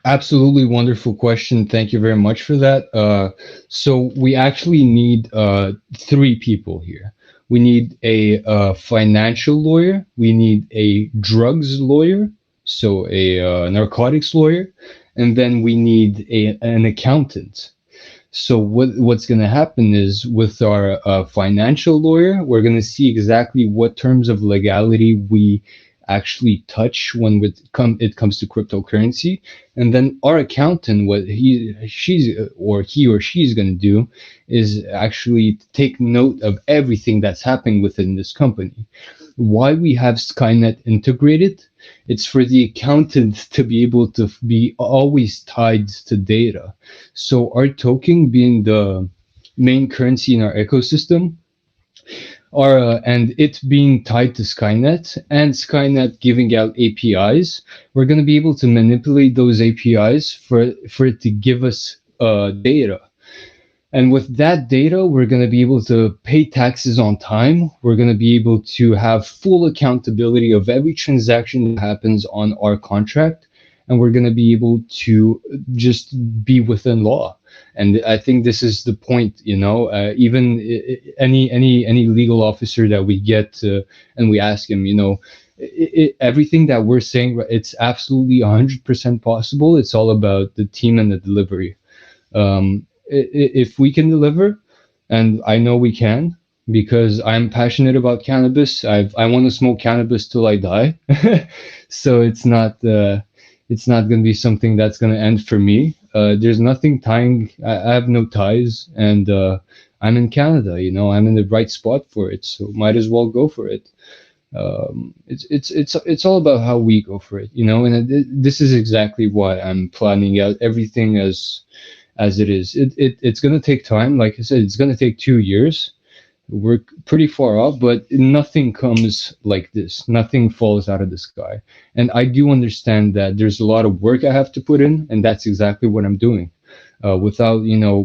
Absolutely wonderful question. Thank you very much for that. So we actually need 3 people here. We need a financial lawyer. We need a drugs lawyer, so a narcotics lawyer, and then we need an accountant. So what's going to happen is, with our financial lawyer, we're going to see exactly what terms of legality we actually touch when it comes to cryptocurrency. And then our accountant, what he or she's going to do is actually take note of everything that's happening within this company. Why we have Skynet integrated? It's for the accountant to be able to be always tied to data. So our token being the main currency in our ecosystem, and it being tied to Skynet, and Skynet giving out APIs, we're going to be able to manipulate those APIs for it to give us data. And with that data, we're going to be able to pay taxes on time. We're going to be able to have full accountability of every transaction that happens on our contract. And we're going to be able to just be within law. And I think this is the point, even any legal officer that we get and we ask him, everything that we're saying, it's absolutely 100% possible. It's all about the team and the delivery. If we can deliver, and I know we can, because I'm passionate about cannabis. I want to smoke cannabis till I die. So it's not going to be something that's going to end for me. There's nothing tying. I have no ties, and I'm in Canada. I'm in the right spot for it, so might as well go for it. It's all about how we go for it, and this is exactly why I'm planning out everything as it is. It's going to take time. Like I said, it's going to take 2 years. We're pretty far off, but nothing comes like this. Nothing falls out of the sky. And I do understand that there's a lot of work I have to put in, and that's exactly what I'm doing. Without,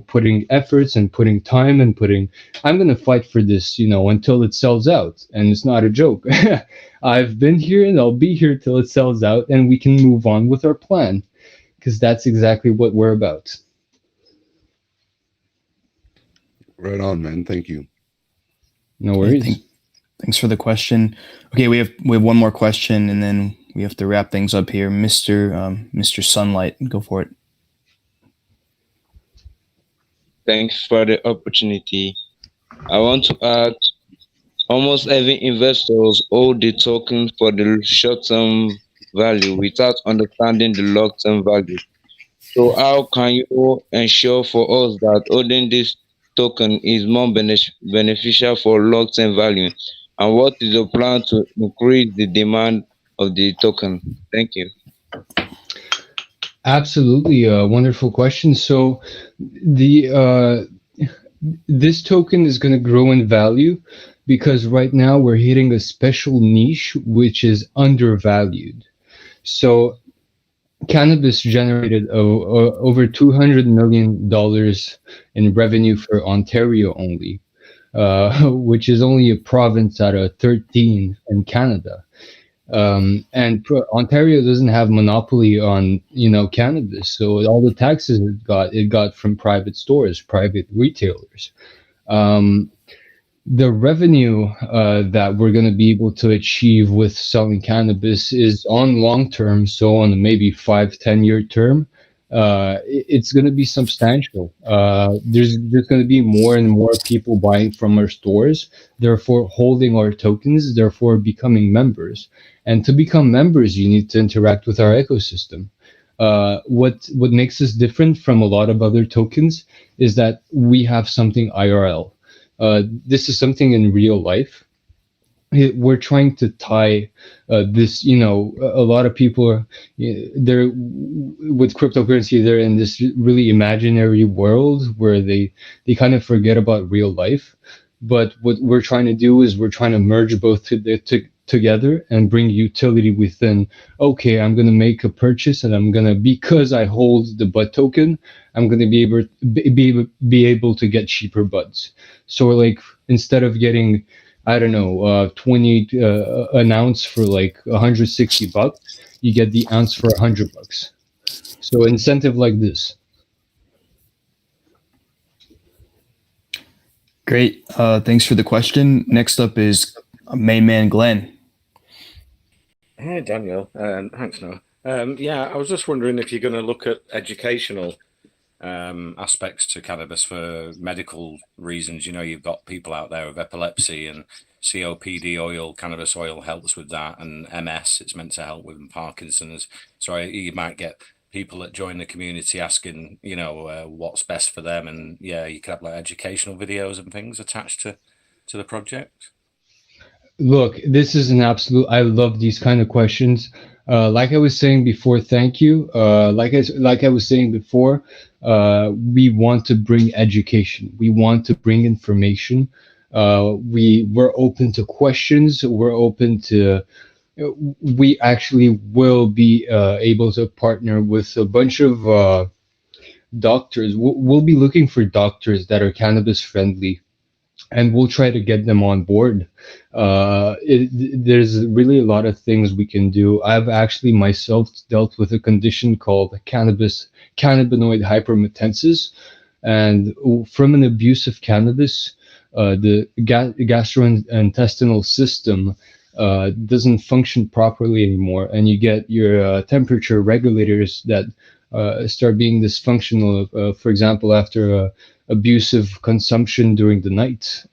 putting efforts and putting time and I'm going to fight for this, until it sells out. And it's not a joke. I've been here and I'll be here till it sells out, and we can move on with our plan, because that's exactly what we're about. Right on, man. Thank you. No worries. Thanks for the question. Okay, we have one more question, and then we have to wrap things up here. Mr. Sunlight, go for it. Thanks for the opportunity. I want to add, almost every investors hold the token for the short-term value without understanding the long-term value. So how can you ensure for us that holding this token is more beneficial for long-term value? And what is your plan to increase the demand of the token? Thank you. Absolutely, a wonderful question. So the this token is going to grow in value because right now we're hitting a special niche which is undervalued. So cannabis generated over $200 million in revenue for Ontario only, which is only a province out of 13 in Canada. Ontario doesn't have monopoly on cannabis, so all the taxes it got from private stores, private retailers. Um, the revenue that we're going to be able to achieve with selling cannabis is on long term, so on a maybe 5-10 year term. It's going to be substantial. There's going to be more and more people buying from our stores, therefore holding our tokens, therefore becoming members. And to become members, you need to interact with our ecosystem. What makes us different from a lot of other tokens is that we have something IRL. This is something in real life. We're trying to tie this. A lot of people are they're with cryptocurrency. They're in this really imaginary world where they kind of forget about real life. But what we're trying to do is we're trying to merge both together and bring utility within. Okay, I'm going to make a purchase, and I'm going to, because I hold the bud token, I'm going to be able to get cheaper buds. So like instead of getting, I don't know, 20 an ounce for like $160, you get the ounce for $100. So incentive like this. Great. Thanks for the question. Next up is main man Glenn. Hey, Daniel. Thanks, Noah. Yeah, I was just wondering if you're going to look at educational aspects to cannabis for medical reasons. You've got people out there with epilepsy and COPD oil. Cannabis oil helps with that, and MS, it's meant to help with Parkinson's. So you might get people that join the community asking, what's best for them, and yeah, you could have like educational videos and things attached to the project. Look, this is an absolute. I love these kind of questions. Like I was saying before, thank you. Like I was saying before, we want to bring education. We want to bring information. We're open to questions. We're open to. We actually will be able to partner with a bunch of doctors. We'll be looking for doctors that are cannabis friendly, and we'll try to get them on board. There's really a lot of things we can do. I've actually myself dealt with a condition called cannabinoid hypermetensis, and from an abuse of cannabis, the gastrointestinal system doesn't function properly anymore, and you get your temperature regulators that start being dysfunctional. For example, after abusive consumption during the night.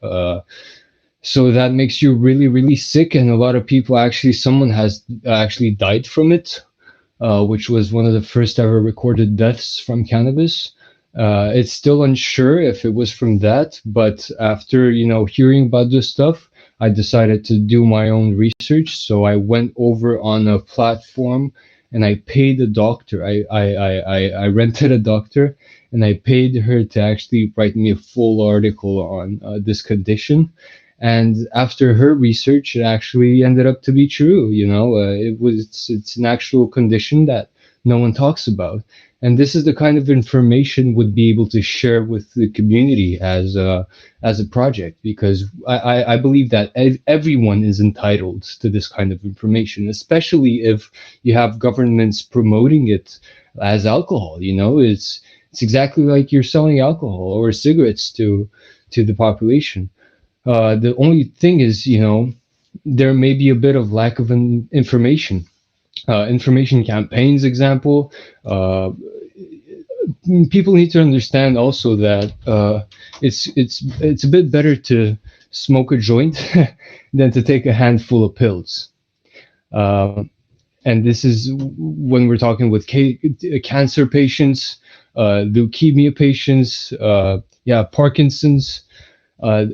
So that makes you really, really sick. And a lot of people someone has actually died from it, which was one of the first ever recorded deaths from cannabis. It's still unsure if it was from that, but after, hearing about this stuff, I decided to do my own research. So I went over on a platform and I paid a doctor. I rented a doctor and I paid her to actually write me a full article on this condition. And after her research, it actually ended up to be true. It's an actual condition that no one talks about. And this is the kind of information we'd be able to share with the community as a project, because I believe that everyone is entitled to this kind of information, especially if you have governments promoting it as alcohol. It's exactly like you're selling alcohol or cigarettes to the population. The only thing is, there may be a bit of lack of information. Information campaigns, example. People need to understand also that it's a bit better to smoke a joint than to take a handful of pills. and this is when we're talking with cancer patients, leukemia patients, Parkinson's, uh,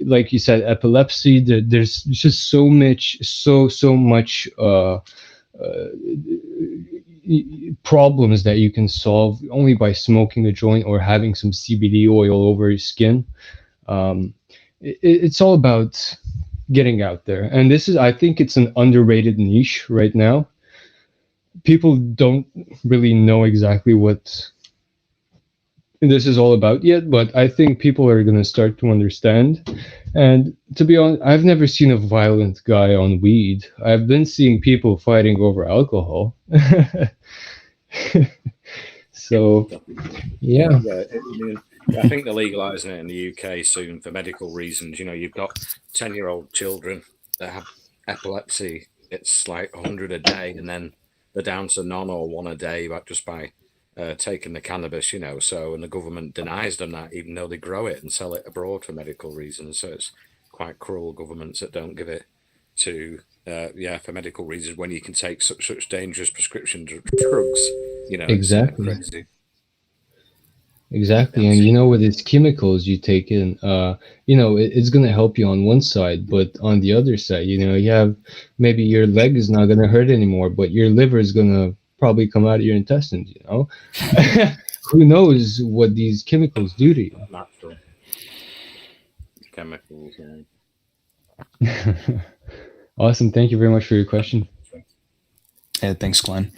like you said, epilepsy. There's just so much problems that you can solve only by smoking a joint or having some CBD oil over your skin. It's all about getting out there, and I think it's an underrated niche right now. People don't really know exactly what this is all about yet, but I think people are going to start to understand. And to be honest, I've never seen a violent guy on weed. I've been seeing people fighting over alcohol. So, yeah. Yeah, I think they're legalising it in the UK soon for medical reasons. You've got 10-year-old children that have epilepsy. It's like 100 a day, and then they're down to none or one a day, but just by taking the cannabis. So, and the government denies them that, even though they grow it and sell it abroad for medical reasons. So it's quite cruel, governments that don't give it to for medical reasons, when you can take such dangerous prescription drugs. Exactly. It's crazy. Exactly, and with its chemicals you take in, it's gonna help you on one side, but on the other side, you have maybe your leg is not gonna hurt anymore, but your liver is gonna probably come out of your intestines. Who knows what these chemicals do to you? Natural chemicals. Awesome, thank you very much for your question. Yeah, thanks, Glenn.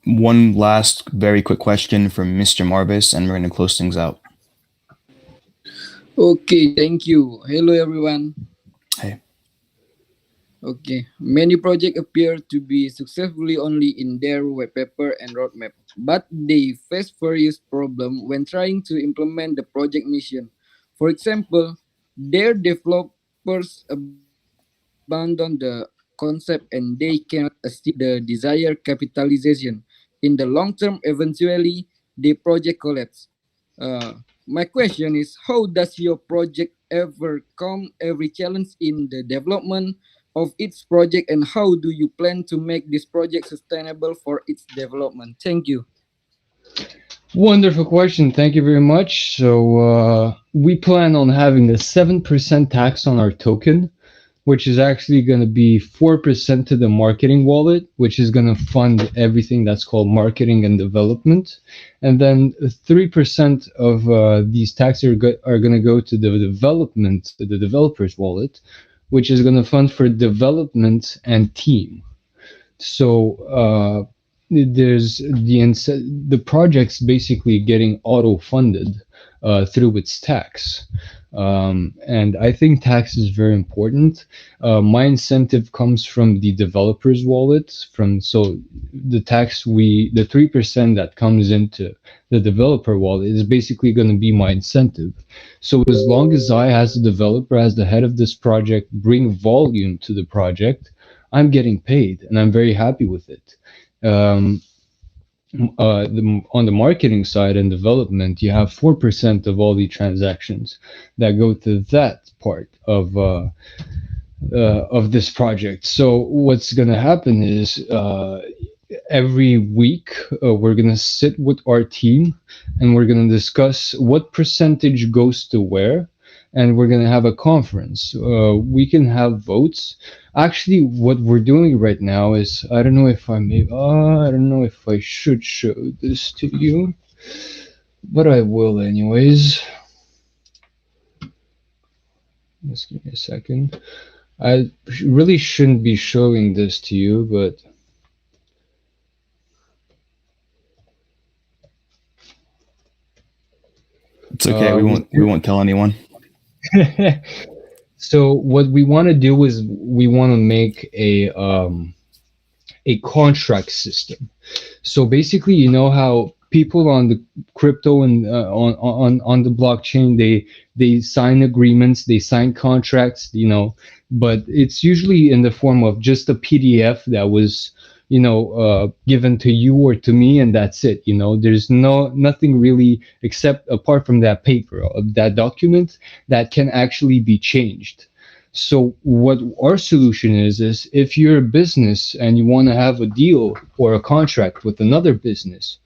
One last very quick question from Mr. Marbus, and we're going to close things out. Okay, thank you. Hello, everyone. Hey. Okay, many projects appear to be successfully only in their white paper and roadmap, but they face various problems when trying to implement the project mission. For example, their developers abandon the concept and they cannot achieve the desired capitalization. In the long term, eventually, the project collapse. My question is, how does your project overcome every challenge in the development of its project, and how do you plan to make this project sustainable for its development? Thank you. Wonderful question. Thank you very much. So we plan on having a 7% tax on our token, which is actually going to be 4% to the marketing wallet, which is going to fund everything that's called marketing and development. And then 3% of these taxes are going to go to the developer's wallet, which is going to fund for development and team. So there's the project's basically getting auto-funded through its tax. And I think tax is very important. My incentive comes from the developer's wallet. So the 3% that comes into the developer wallet is basically going to be my incentive. So as long as I, as a developer, as the head of this project, bring volume to the project, I'm getting paid, and I'm very happy with it. On the marketing side and development, you have 4% of all the transactions that go to that part of this project. So what's going to happen is every week we're going to sit with our team and we're going to discuss what percentage goes to where, and we're going to have a conference. We can have votes. Actually, what we're doing right now is, I don't know if I should show this to you, but I will anyways. Just give me a second. I really shouldn't be showing this to you, but it's okay. We won't tell anyone. So what we want to do is we want to make a contract system. So basically, you know how people on the crypto and on the blockchain, they sign agreements, they sign contracts, but it's usually in the form of just a PDF that was given to you or to me, and that's it. There's nothing really apart from that paper of that document that can actually be changed. So what our solution is if you're a business and you want to have a deal or a contract with another business,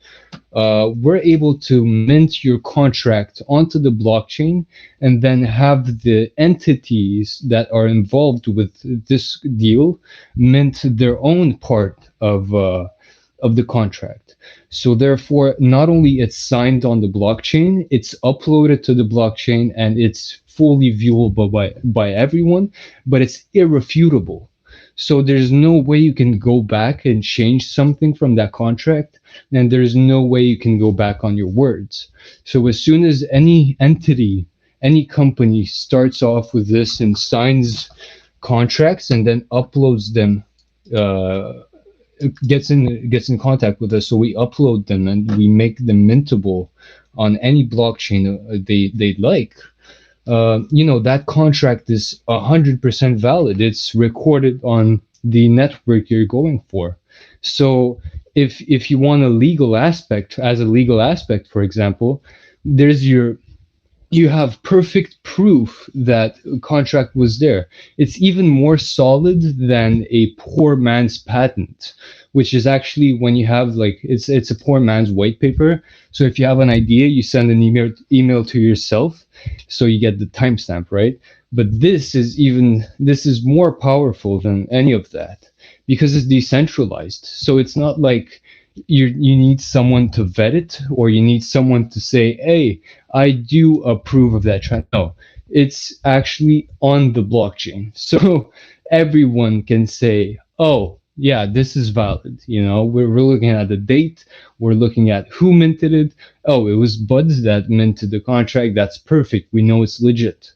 we're able to mint your contract onto the blockchain and then have the entities that are involved with this deal mint their own part of the contract. So therefore, not only it's signed on the blockchain, it's uploaded to the blockchain and it's fully viewable by everyone, but it's irrefutable. So there's no way you can go back and change something from that contract, and there's no way you can go back on your words. So as soon as any entity, any company starts off with this and signs contracts and then uploads them, gets in contact with us, so we upload them and we make them mintable on any blockchain they'd like. That contract is 100% valid. It's recorded on the network you're going for. So if you want a legal aspect, for example, you have perfect proof that a contract was there. It's even more solid than a poor man's patent, which is actually when you have it's a poor man's white paper. So if you have an idea, you send an email to yourself, so you get the timestamp, right? But this is more powerful than any of that because it's decentralized. So it's not like you need someone to vet it or you need someone to say, hey, I do approve of that trend. No, it's actually on the blockchain. So everyone can say, oh, yeah, this is valid. We're looking at the date. We're looking at who minted it. Oh, it was Buds that minted the contract. That's perfect. We know it's legit.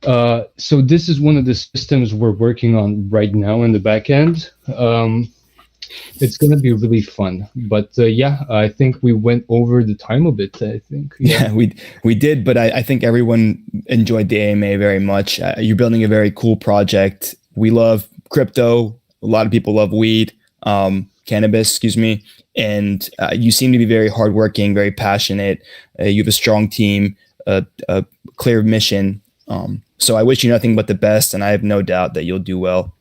So this is one of the systems we're working on right now in the back end. It's going to be really fun. But I think we went over the time a bit, I think. Yeah, we did, but I think everyone enjoyed the AMA very much. You're building a very cool project. We love crypto. A lot of people love weed, cannabis, excuse me. And you seem to be very hardworking, very passionate. You have a strong team, a clear mission. So I wish you nothing but the best, and I have no doubt that you'll do well.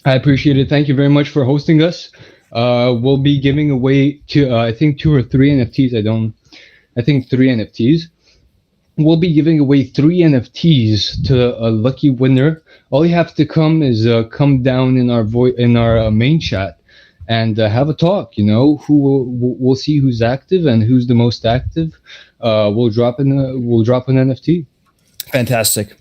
I appreciate it. Thank you very much for hosting us. We'll be giving away I think 2 or 3 NFTs. I think 3 NFTs. We'll be giving away 3 NFTs to a lucky winner. All you have to come down in our main chat and have a talk. We'll see who's active and who's the most active. We'll drop an NFT. Fantastic.